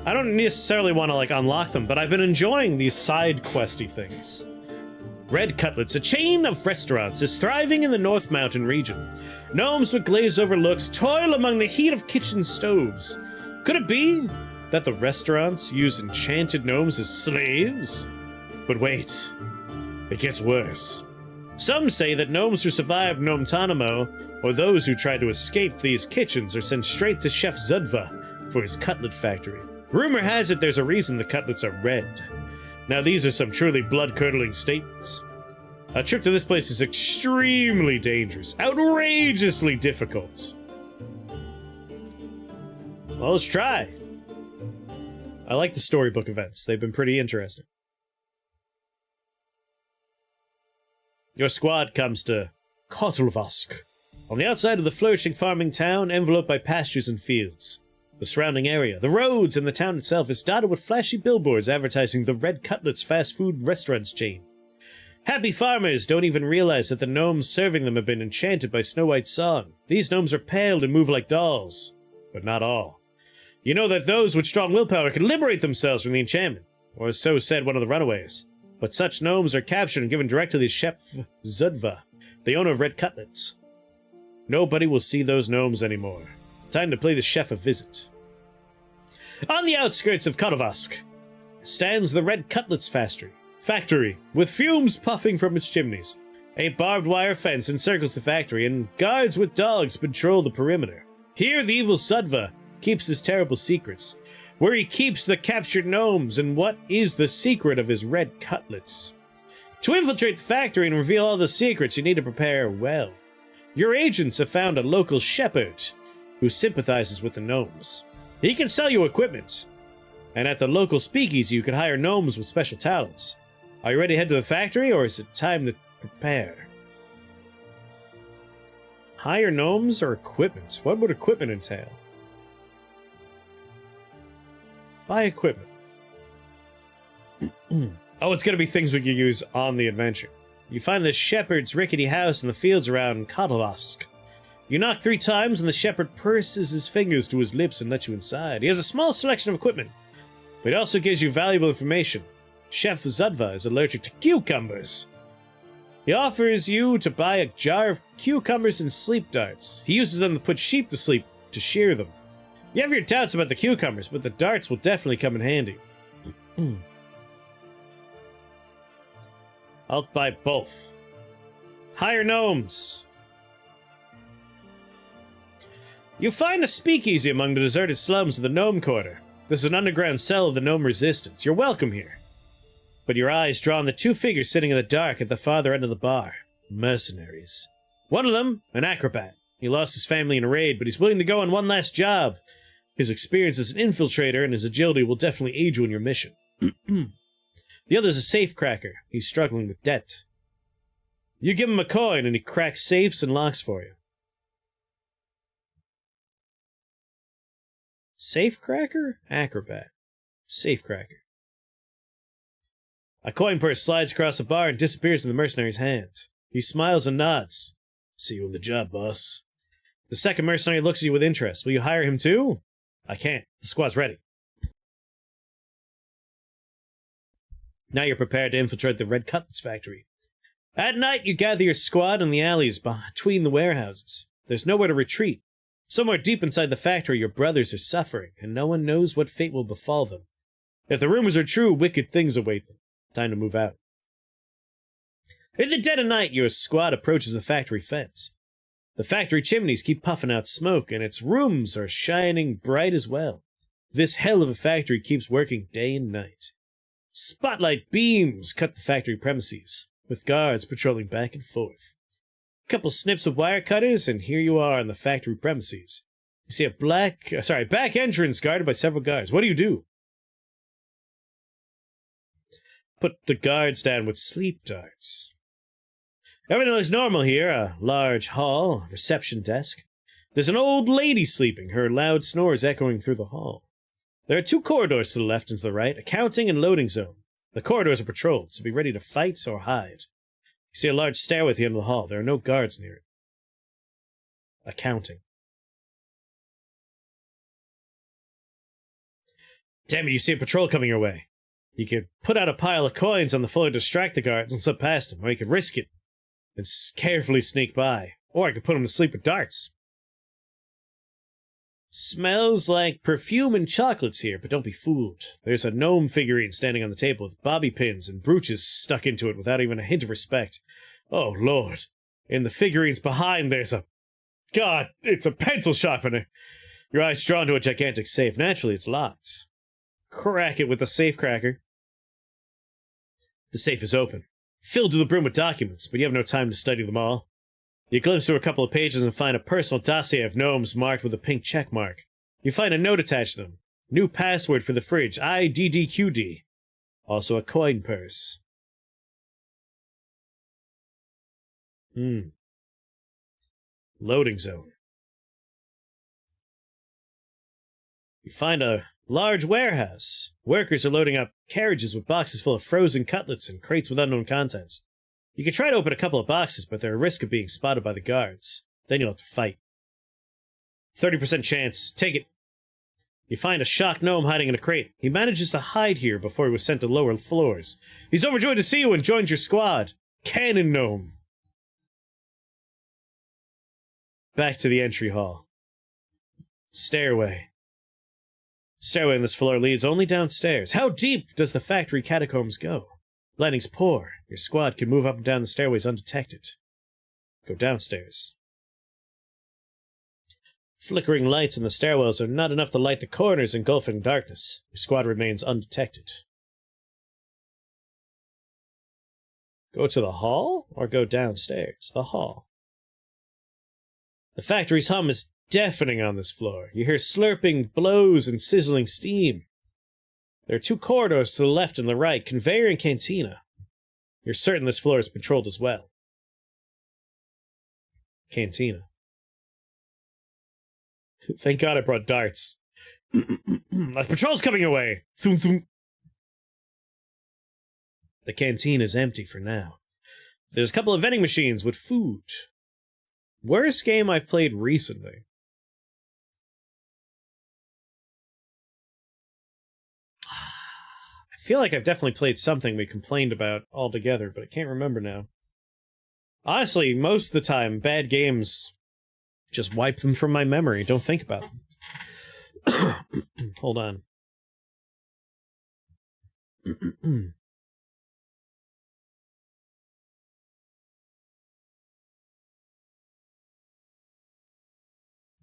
I don't necessarily want to, like, unlock them, but I've been enjoying these side questy things. Red Cutlets, a chain of restaurants, is thriving in the North Mountain region. Gnomes with glazed-over looks toil among the heat of kitchen stoves. Could it be that the restaurants use enchanted gnomes as slaves? But wait, it gets worse. Some say that gnomes who survive Gnometanimo, or those who try to escape these kitchens, are sent straight to Chef Zudva for his cutlet factory. Rumor has it there's a reason the cutlets are red. Now these are some truly blood-curdling statements. A trip to this place is extremely dangerous, outrageously difficult. Well, let's try. I like the storybook events. They've been pretty interesting. Your squad comes to Kotelvosk, on the outside of the flourishing farming town, enveloped by pastures and fields. The surrounding area, the roads, and the town itself is dotted with flashy billboards advertising the Red Cutlets fast food restaurants chain. Happy farmers don't even realize that the gnomes serving them have been enchanted by Snow White's song. These gnomes are pale and move like dolls, but not all. You know that those with strong willpower can liberate themselves from the enchantment, or so said one of the runaways. But such gnomes are captured and given directly to Chef Zudva, the owner of Red Cutlets. Nobody will see those gnomes anymore. Time to pay the chef a visit. On the outskirts of Kotelvosk stands the Red Cutlets factory, with fumes puffing from its chimneys. A barbed wire fence encircles the factory, and guards with dogs patrol the perimeter. Here the evil Zudva keeps his terrible secrets, where he keeps the captured gnomes, and what is the secret of his Red Cutlets. To infiltrate the factory and reveal all the secrets, you need to prepare well. Your agents have found a local shepherd who sympathizes with the gnomes. He can sell you equipment, and at the local speakeasy you can hire gnomes with special talents. Are you ready to head to the factory, or is it time to prepare? Hire gnomes or equipment? What would equipment entail? Buy equipment. Oh, it's going to be things we can use on the adventure. You find the shepherd's rickety house in the fields around Kotolovsk. You knock 3 times and the shepherd purses his fingers to his lips and lets you inside. He has a small selection of equipment, but he also gives you valuable information. Chef Zudva is allergic to cucumbers. He offers you to buy a jar of cucumbers and sleep darts. He uses them to put sheep to sleep, to shear them. You have your doubts about the cucumbers, but the darts will definitely come in handy. I'll buy both. Hire gnomes. You find a speakeasy among the deserted slums of the Gnome Quarter. This is an underground cell of the Gnome Resistance. You're welcome here. But your eyes draw on the 2 figures sitting in the dark at the farther end of the bar. Mercenaries. One of them, an acrobat. He lost his family in a raid, but he's willing to go on one last job. His experience as an infiltrator and his agility will definitely aid you in your mission. The other's a safecracker. He's struggling with debt. You give him a coin and he cracks safes and locks for you. Safecracker? Acrobat. Safecracker. A coin purse slides across the bar and disappears in the mercenary's hand. He smiles and nods. See you on the job, boss. The second mercenary looks at you with interest. Will you hire him too? I can't. The squad's ready. Now you're prepared to infiltrate the Red Cutlets factory. At night, you gather your squad in the alleys between the warehouses. There's nowhere to retreat. Somewhere deep inside the factory, your brothers are suffering, and no one knows what fate will befall them. If the rumors are true, wicked things await them. Time to move out. In the dead of night, your squad approaches the factory fence. The factory chimneys keep puffing out smoke, and its rooms are shining bright as well. This hell of a factory keeps working day and night. Spotlight beams cut the factory premises, with guards patrolling back and forth. A couple snips of wire cutters, and here you are on the factory premises. You see a back entrance guarded by several guards. What do you do? Put the guards down with sleep darts. Everything looks normal here. A large hall, reception desk. There's an old lady sleeping, her loud snores echoing through the hall. There are 2 corridors to the left and to the right, a counting and loading zone. The corridors are patrolled, so be ready to fight or hide. You see a large stairway at the end of the hall. There are no guards near it. Accounting. Damn it, you see a patrol coming your way. You could put out a pile of coins on the floor to distract the guards and slip past them, or you could risk it and carefully sneak by. Or I could put them to sleep with darts. Smells like perfume and chocolates here, but don't be fooled. There's a gnome figurine standing on the table with bobby pins and brooches stuck into it without even a hint of respect. Oh, Lord. In the figurines behind, there's a... God, it's a pencil sharpener. Your eyes drawn to a gigantic safe. Naturally, it's locked. Crack it with the safe cracker. The safe is open, filled to the brim with documents, but you have no time to study them all. You glimpse through a couple of pages and find a personal dossier of gnomes marked with a pink check mark. You find a note attached to them. New password for the fridge, IDDQD. Also a coin purse. Loading zone. You find a large warehouse. Workers are loading up carriages with boxes full of frozen cutlets and crates with unknown contents. You can try to open a couple of boxes, but they're at risk of being spotted by the guards. Then you'll have to fight. 30% chance. Take it. You find a shocked gnome hiding in a crate. He manages to hide here before he was sent to lower floors. He's overjoyed to see you and joins your squad. Cannon gnome. Back to the entry hall. Stairway. Stairway on this floor leads only downstairs. How deep does the factory catacombs go? Lighting's poor. Your squad can move up and down the stairways undetected. Go downstairs. Flickering lights in the stairwells are not enough to light the corners engulfing darkness. Your squad remains undetected. Go to the hall or go downstairs? The hall. The factory's hum is deafening on this floor. You hear slurping blows and sizzling steam. There are 2 corridors to the left and the right, conveyor and cantina. You're certain this floor is patrolled as well. Cantina. Thank God I brought darts. The patrol's coming your way. Thum, thum. The canteen is empty for now. There's a couple of vending machines with food. Worst game I've played recently. I feel like I've definitely played something we complained about altogether, but I can't remember now. Honestly, most of the time, bad games just wipe them from my memory. Don't think about them. Hold on.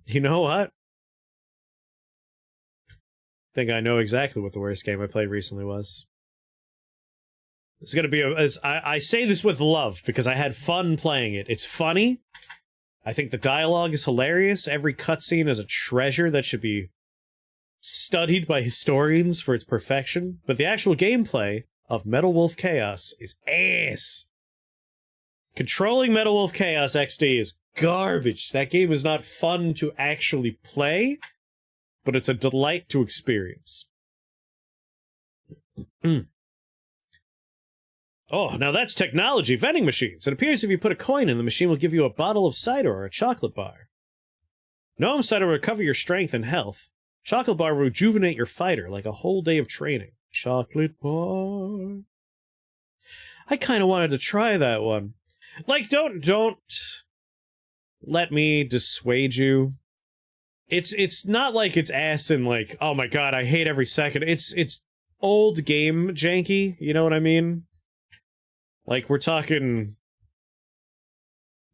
You know what? I think I know exactly what the worst game I played recently was. It's gonna be I say this with love because I had fun playing it. It's funny. I think the dialogue is hilarious. Every cutscene is a treasure that should be studied by historians for its perfection. But the actual gameplay of Metal Wolf Chaos is ass. Controlling Metal Wolf Chaos XD is garbage. That game is not fun to actually play, but it's a delight to experience. Oh, now that's technology. Vending machines. It appears if you put a coin in, the machine will give you a bottle of cider or a chocolate bar. Gnome cider will recover your strength and health. Chocolate bar will rejuvenate your fighter like a whole day of training. Chocolate bar. I kind of wanted to try that one. Like, don't let me dissuade you. It's not like it's ass and like, oh my god, I hate every second. It's old game janky, you know what I mean? Like, we're talking,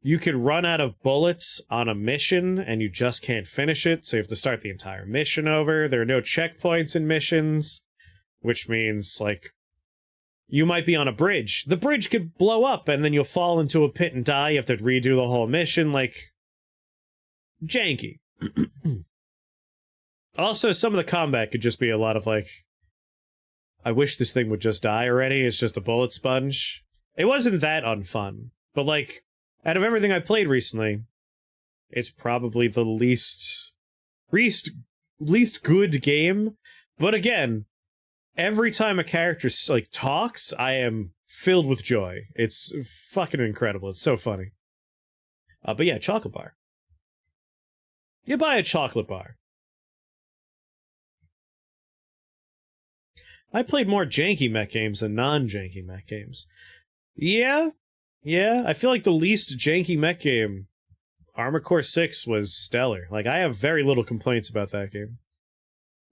you could run out of bullets on a mission and you just can't finish it, so you have to start the entire mission over. There are no checkpoints in missions, which means, like, you might be on a bridge. The bridge could blow up and then you'll fall into a pit and die. You have to redo the whole mission, like, janky. Also, some of the combat could just be a lot of, like, I wish this thing would just die already. It's just a bullet sponge. It wasn't that unfun, but, like, out of everything I played recently, it's probably the least good game. But again, every time a character, like, talks, I am filled with joy. It's fucking incredible. It's so funny. But yeah, chocolate bar. You buy a chocolate bar. I played more janky mech games than non-janky mech games. Yeah, I feel like the least janky mech game, Armored Core 6, was stellar. Like, I have very little complaints about that game.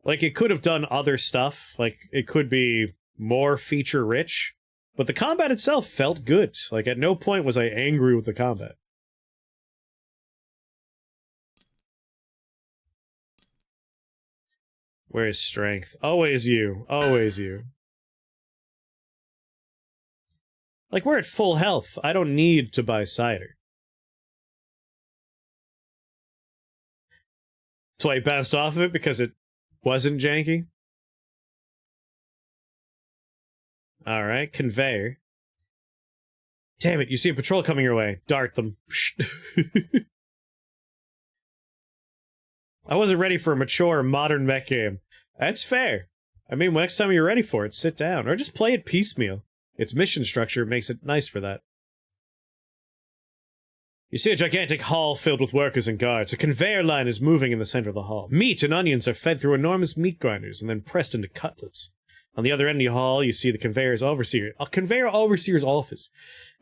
Like, it could have done other stuff. Like, it could be more feature-rich. But the combat itself felt good. Like, at no point was I angry with the combat. Where is strength? Always you. Always you. Like, we're at full health. I don't need to buy cider. That's why I bounced off of it, because it wasn't janky. Alright, conveyor. Damn it, you see a patrol coming your way. Dart them. I wasn't ready for a mature, modern mech game. That's fair. I mean, next time you're ready for it, sit down. Or just play it piecemeal. Its mission structure makes it nice for that. You see a gigantic hall filled with workers and guards. A conveyor line is moving in the center of the hall. Meat and onions are fed through enormous meat grinders and then pressed into cutlets. On the other end of the hall, you see the conveyor overseer's office.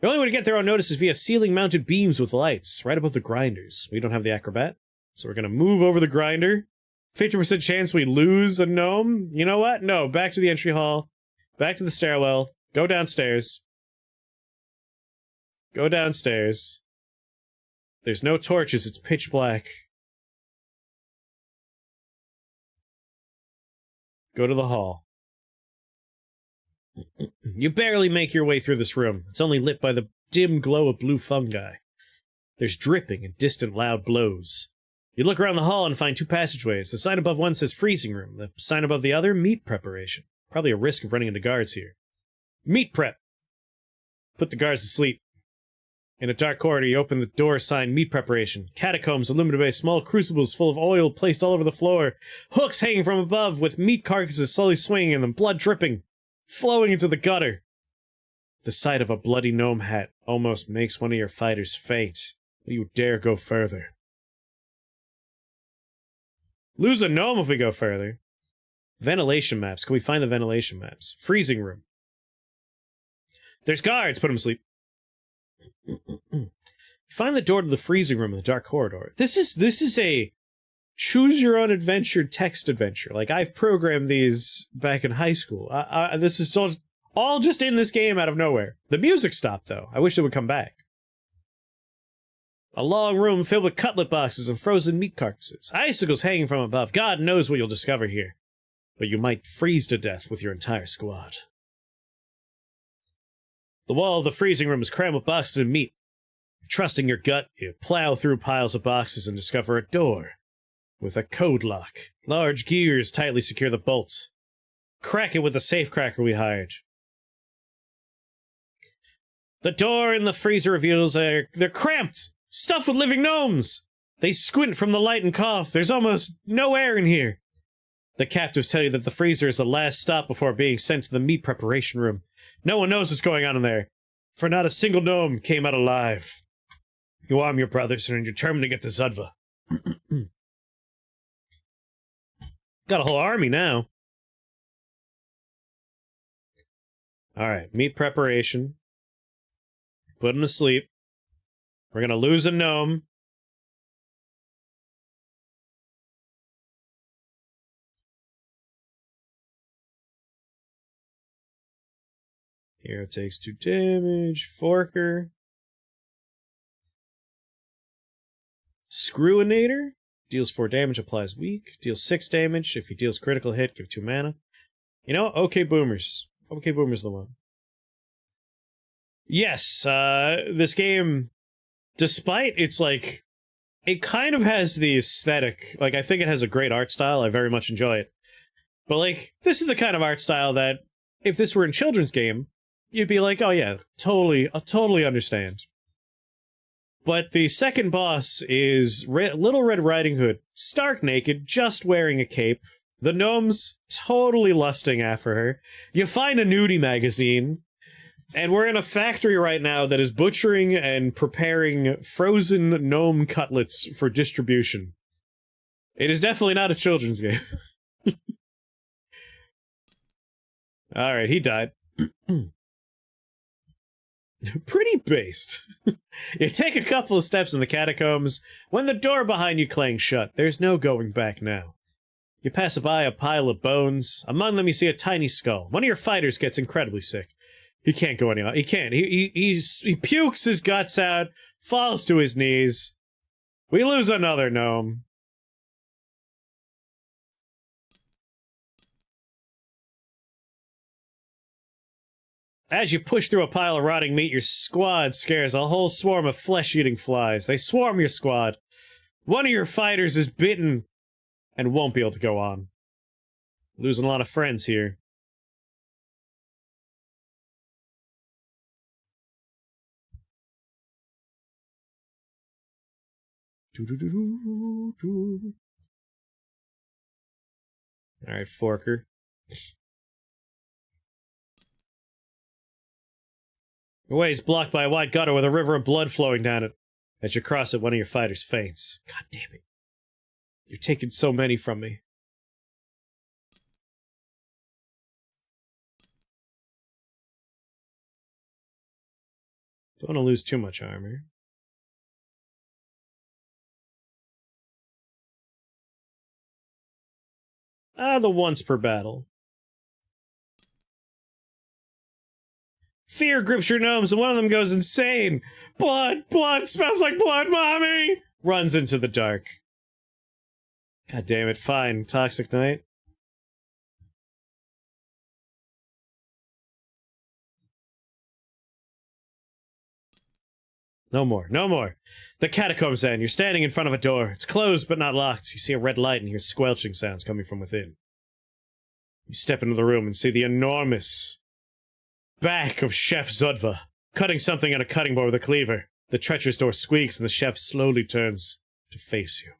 The only way to get there unnoticed is via ceiling-mounted beams with lights, right above the grinders. We don't have the acrobat, so we're gonna move over the grinder. 50% chance we lose a gnome? You know what? No, back to the entry hall. Back to the stairwell. Go downstairs. Go downstairs. There's no torches, it's pitch black. Go to the hall. You barely make your way through this room. It's only lit by the dim glow of blue fungi. There's dripping and distant loud blows. You look around the hall and find two passageways. The sign above one says freezing room. The sign above the other, meat preparation. Probably a risk of running into guards here. Meat prep. Put the guards to sleep. In a dark corridor, you open the door signed meat preparation. Catacombs illuminated by small crucibles full of oil placed all over the floor. Hooks hanging from above with meat carcasses slowly swinging in them, blood dripping, flowing into the gutter. The sight of a bloody gnome hat almost makes one of your fighters faint. Will you dare go further? Lose a gnome if we go further. Ventilation maps. Can we find the ventilation maps? Freezing room. There's guards. Put them to sleep. Find the door to the freezing room in the dark corridor. This is a choose your own adventure text adventure. Like, I've programmed these back in high school. This is all just in this game out of nowhere. The music stopped, though. I wish it would come back. A long room filled with cutlet boxes and frozen meat carcasses. Icicles hanging from above. God knows what you'll discover here. But you might freeze to death with your entire squad. The wall of the freezing room is crammed with boxes of meat. Trusting your gut, you plow through piles of boxes and discover a door with a code lock. Large gears tightly secure the bolts. Crack it with the safe cracker we hired. The door in the freezer reveals they're cramped, stuffed with living gnomes. They squint from the light and cough. There's almost no air in here. The captives tell you that the freezer is the last stop before being sent to the meat preparation room. No one knows what's going on in there, for not a single gnome came out alive. You arm your brothers and are determined to get to Zudva. Got a whole army now. Alright, meat preparation. Put him to sleep. We're gonna lose a gnome. Hero takes 2 damage. Forker. Screwinator. Deals 4 damage, applies weak. Deals 6 damage. If he deals critical hit, give 2 mana. You know what? Okay, Boomers. Okay, Boomers the one. Yes, this game, despite its, like, it kind of has the aesthetic. Like, I think it has a great art style. I very much enjoy it. But, like, this is the kind of art style that, if this were a children's game, you'd be like, oh yeah, I totally understand. But the second boss is Little Red Riding Hood, stark naked, just wearing a cape. The gnomes totally lusting after her. You find a nudie magazine, and we're in a factory right now that is butchering and preparing frozen gnome cutlets for distribution. It is definitely not a children's game. Alright, he died. Pretty based. You take a couple of steps in the catacombs when the door behind you clangs shut. There's no going back now. You pass by a pile of bones. Among them you see a tiny skull. One of your fighters gets incredibly sick. He can't go anywhere. He can't. He pukes his guts out, falls to his knees. We lose another gnome. As you push through a pile of rotting meat, your squad scares a whole swarm of flesh-eating flies. They swarm your squad. One of your fighters is bitten and won't be able to go on. Losing a lot of friends here. Alright, Forker. Your way is blocked by a wide gutter with a river of blood flowing down it. As you cross it, one of your fighters faints. God damn it. You're taking so many from me. Don't want to lose too much armor. The once per battle. Fear grips your gnomes, and one of them goes insane. Blood! Blood! Smells like blood, mommy! Runs into the dark. God damn it, fine. Toxic Knight. No more, no more. The catacombs end. You're standing in front of a door. It's closed but not locked. You see a red light and hear squelching sounds coming from within. You step into the room and see the enormous back of Chef Zudva, cutting something on a cutting board with a cleaver. The treacherous door squeaks and the chef slowly turns to face you.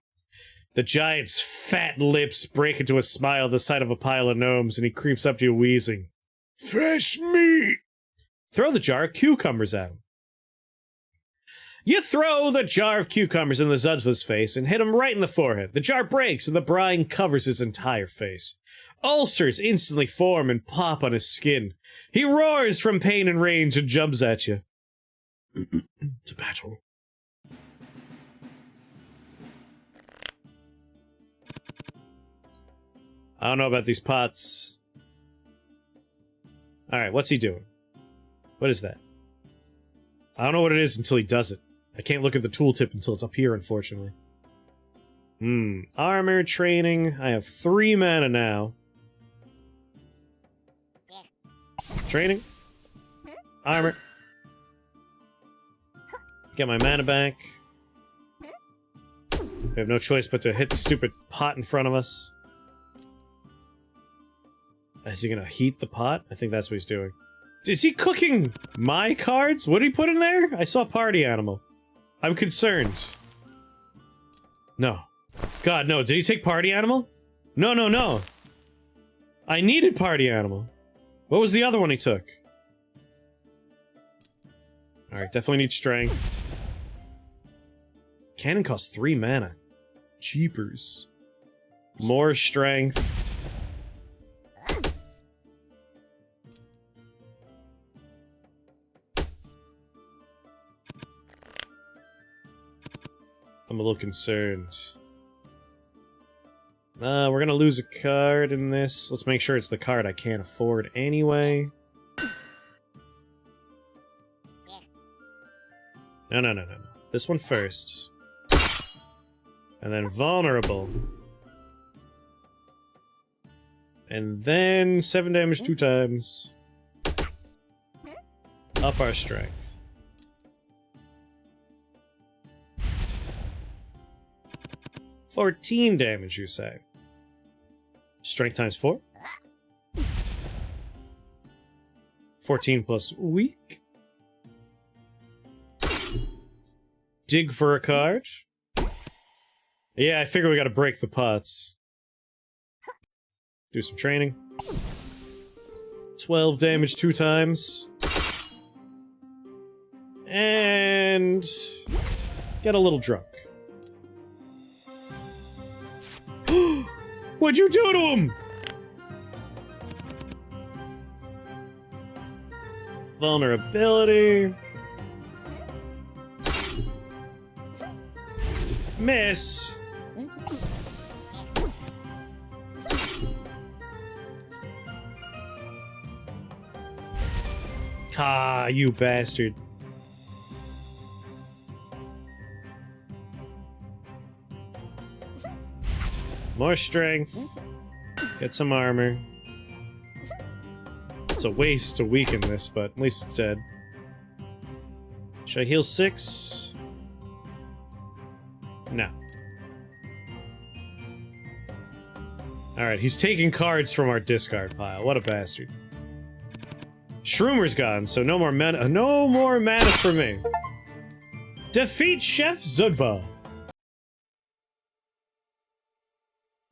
The giant's fat lips break into a smile at the sight of a pile of gnomes, and he creeps up to you wheezing. Fresh meat! Throw the jar of cucumbers at him. You throw the jar of cucumbers in the Zudva's face and hit him right in the forehead. The jar breaks and the brine covers his entire face. Ulcers instantly form and pop on his skin. He roars from pain and rage and jumps at you. It's a battle. I don't know about these pots. Alright, what's he doing? What is that? I don't know what it is until he does it. I can't look at the tooltip until it's up here, unfortunately. Armor, training. I have 3 mana now. Training. Armor. Get my mana back. We have no choice but to hit the stupid pot in front of us. Is he gonna heat the pot? I think that's what he's doing. Is he cooking my cards? What did he put in there? I saw party animal. I'm concerned. No. God, no. Did he take party animal? No, no, no. I needed party animal. What was the other one he took? Alright, definitely need strength. Cannon costs 3 mana. Jeepers. More strength. I'm a little concerned. We're gonna lose a card in this. Let's make sure it's the card I can't afford anyway. No, no, no, no, no. This one first. And then vulnerable. And then 7 damage 2 times. Up our strength. 14 damage, you say? Strength times 4? 14 plus weak? Dig for a card? Yeah, I figure we gotta break the pots. Do some training. 12 damage 2 times. And... get a little drunk. What'd you do to him? Vulnerability. Miss. Ah, you bastard. More strength. Get some armor. It's a waste to weaken this, but at least it's dead. Should I heal 6? No. Alright, he's taking cards from our discard pile. What a bastard. Shroomer's gone, so no more mana. No more mana for me. Defeat Chef Zudva.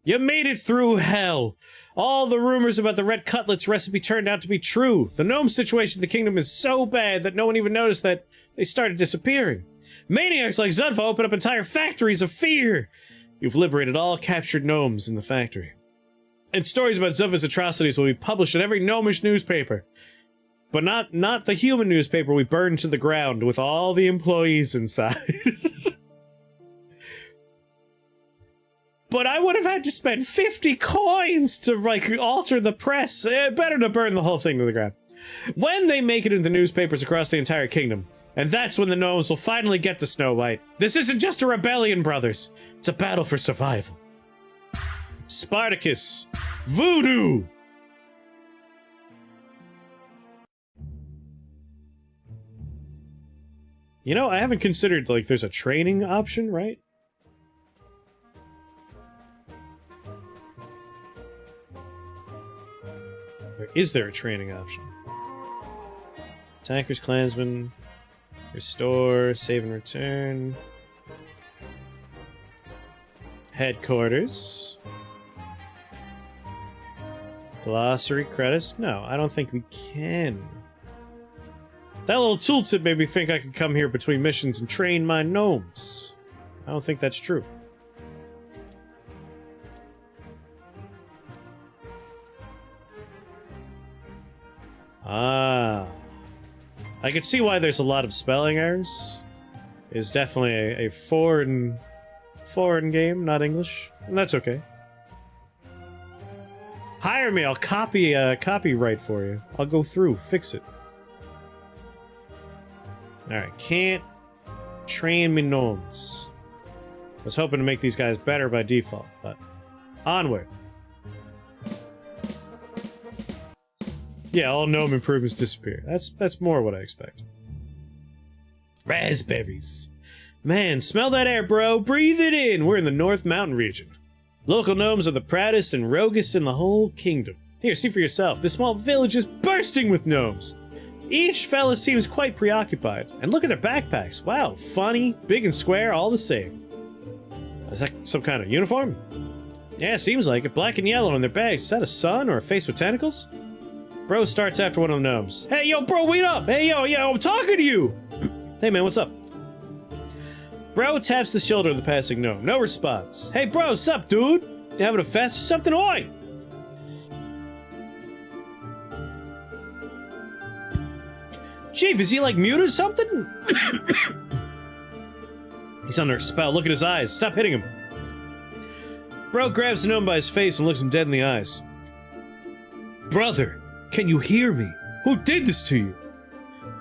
You made it through hell! All the rumors about the red cutlets recipe turned out to be true. The gnome situation in the kingdom is so bad that no one even noticed that they started disappearing. Maniacs like Zudva open up entire factories of fear! You've liberated all captured gnomes in the factory. And stories about Zudva's atrocities will be published in every gnomish newspaper. But not the human newspaper we burned to the ground with all the employees inside. But I would have had to spend 50 coins to, like, alter the press. Better to burn the whole thing to the ground. When they make it into the newspapers across the entire kingdom, and that's when the gnomes will finally get to Snow White. This isn't just a rebellion, brothers. It's a battle for survival. Spartacus. Voodoo! You know, I haven't considered, like, there's a training option, right? Or is there a training option? Attackers, clansmen, restore, save and return. Headquarters. Glossary credits? No, I don't think we can. That little tooltip made me think I could come here between missions and train my gnomes. I don't think that's true. Ah. I could see why there's a lot of spelling errors. It's definitely a foreign game, not English. And that's okay. Hire me, I'll copyright for you. I'll go through, fix it. Alright, can't train me gnomes. I was hoping to make these guys better by default, but onward. Yeah, all gnome improvements disappear. That's more what I expect. Raspberries. Man, smell that air, bro. Breathe it in. We're in the North Mountain region. Local gnomes are the proudest and roguest in the whole kingdom. Here, see for yourself. This small village is bursting with gnomes. Each fella seems quite preoccupied. And look at their backpacks. Wow, funny, big and square, all the same. Is that some kind of uniform? Yeah, seems like it. Black and yellow in their bags. Is that a sun or a face with tentacles? Bro starts after one of the gnomes. Hey, yo, bro, wait up! Hey, yo, I'm talking to you! Hey, man, what's up? Bro taps the shoulder of the passing gnome. No response. Hey, bro, what's up, dude? You having a fest or something? Oi! Chief, is he, like, mute or something? He's under a spell. Look at his eyes. Stop hitting him. Bro grabs the gnome by his face and looks him dead in the eyes. Brother, can you hear me? Who did this to you?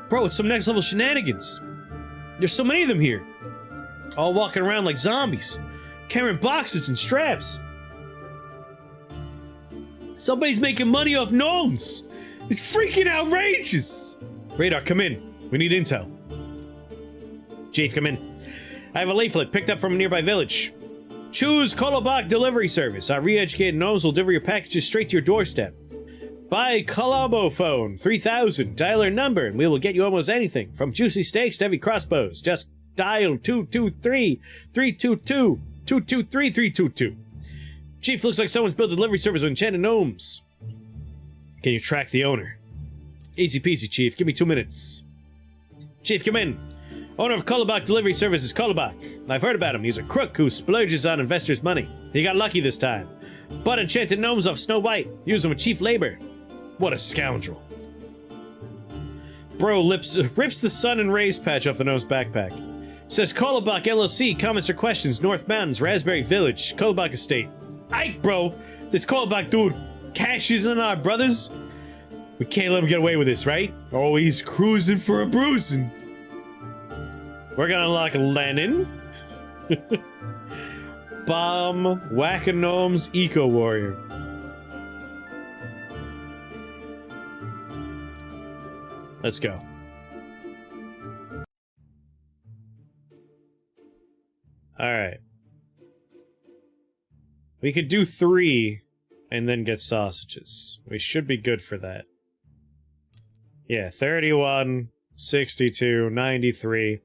Bro, it's some next level shenanigans. There's so many of them here. All walking around like zombies. Carrying boxes and straps. Somebody's making money off gnomes. It's freaking outrageous. Radar, come in. We need intel. Chief, come in. I have a leaflet picked up from a nearby village. Choose Kolobak delivery service. Our re-educated gnomes will deliver your packages straight to your doorstep. Buy Colombo phone 3000. Dial our number and we will get you almost anything. From juicy steaks to heavy crossbows. Just dial 223-322-223-322. Chief, looks like someone's built a delivery service with enchanted gnomes. Can you track the owner? Easy peasy, Chief. Give me 2 minutes. Chief, come in. Owner of Kolobak Delivery Service is Kolobak. I've heard about him. He's a crook who splurges on investors' money. He got lucky this time. Bought enchanted gnomes off Snow White. Used them with cheap labor. What a scoundrel. Bro rips the sun and rays patch off the gnome's backpack. Says Kolobak LLC, comments or questions, North Mountains, Raspberry Village, Kolobak Estate. Ike, bro! This Kolobak dude cashes in our brothers. We can't let him get away with this, right? Oh, he's cruising for a bruising. We're gonna unlock Lenin. Bomb, Whack-a-Gnomes, Eco Warrior. Let's go. Alright. We could do 3 and then get sausages. We should be good for that. Yeah, 31, 62, 93.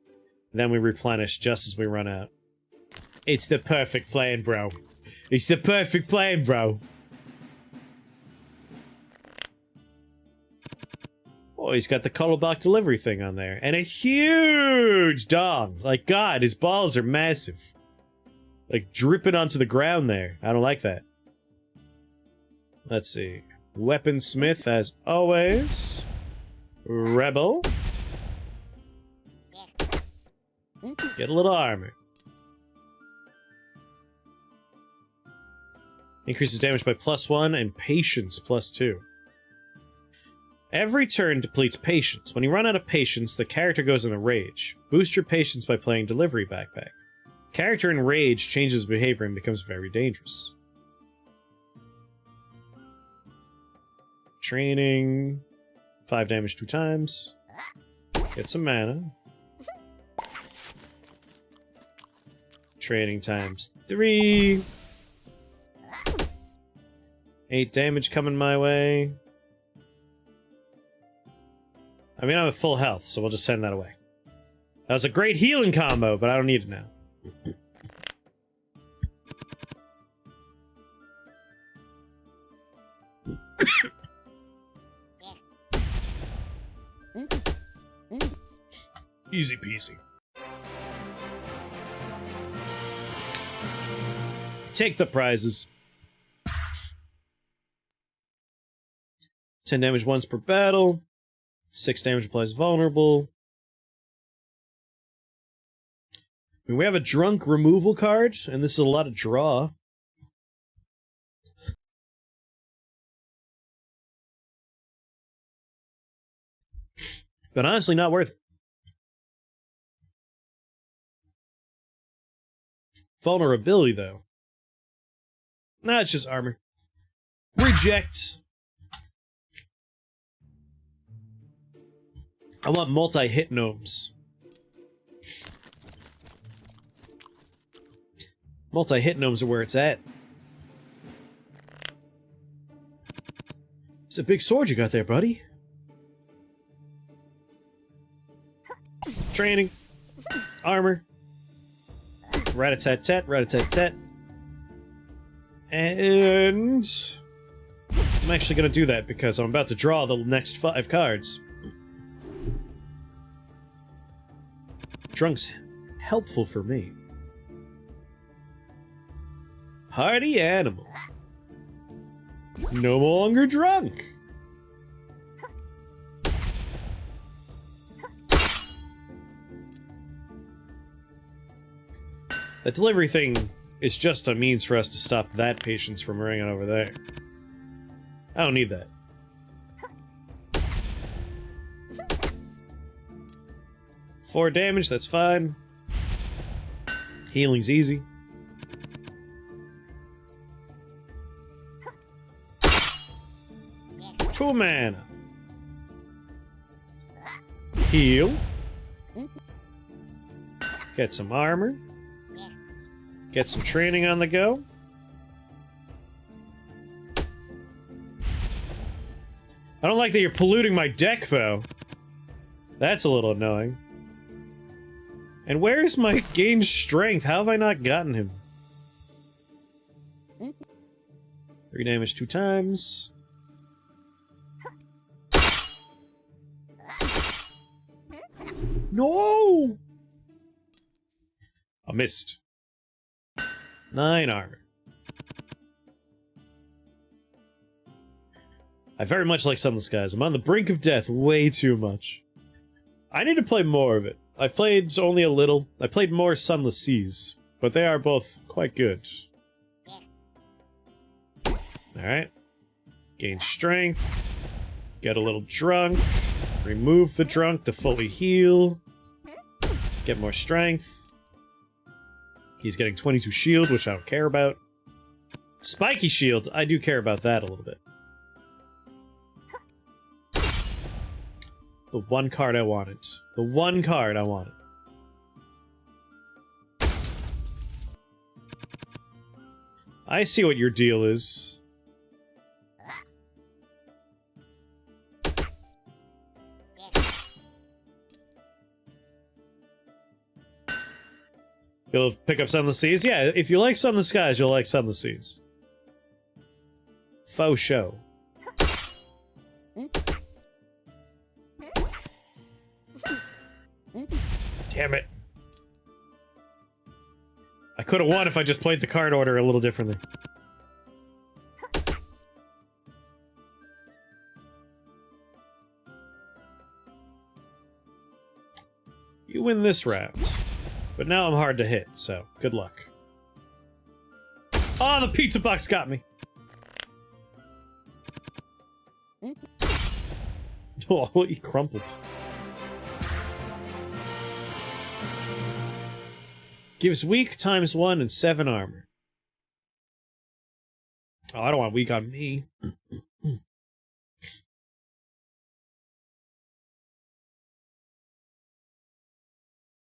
Then we replenish just as we run out. It's the perfect plan, bro. It's the perfect plan, bro. Oh, he's got the Kolobak delivery thing on there. And a huge dong. Like, God, his balls are massive. Like, dripping onto the ground there. I don't like that. Let's see. Weaponsmith, as always. Rebel. Get a little armor. Increases damage by +1 and patience +2. Every turn depletes patience. When you run out of patience, the character goes in a rage. Boost your patience by playing Delivery Backpack. Character in rage changes behavior and becomes very dangerous. Training. 5 damage 2 times. Get some mana. Training times 3. 8 damage coming my way. I mean, I'm at full health, so we'll just send that away. That was a great healing combo, but I don't need it now. Easy peasy. Take the prizes. 10 damage once per battle. 6 damage applies vulnerable. I mean, we have a drunk removal card, and this is a lot of draw. But honestly, not worth it. Vulnerability, though. Nah, it's just armor. Reject. I want multi-hit gnomes. Multi-hit gnomes are where it's at. It's a big sword you got there, buddy. Training. Armor. Rat-a-tat-tat, rat-a-tat-tat. And I'm actually gonna do that because I'm about to draw the next 5 cards. Drunk's helpful for me. Party animal. No longer drunk. The delivery thing is just a means for us to stop that patience from ringing over there. I don't need that. Four damage, that's fine. Healing's easy. Two mana. Heal. Get some armor. Get some training on the go. I don't like that you're polluting my deck, though. That's a little annoying. And where's my gain strength? How have I not gotten him? 3 damage 2 times. No! I missed. 9 armor. I very much like Sunless Skies. I'm on the brink of death way too much. I need to play more of it. I played only a little. I played more Sunless Seas, but they are both quite good. Alright. Gain strength. Get a little drunk. Remove the drunk to fully heal. Get more strength. He's getting 22 shield, which I don't care about. Spiky shield, I do care about that a little bit. The one card I wanted. The one card I wanted. I see what your deal is. You'll pick up Sunless Seas? Yeah, if you like Sunless Skies, you'll like Sunless Seas. Faux show. Damn it. I could have won if I just played the card order a little differently. You win this round. But now I'm hard to hit, so good luck. Oh, the pizza box got me! Oh, he crumpled. Gives weak ×1 and 7 armor. Oh, I don't want weak on me.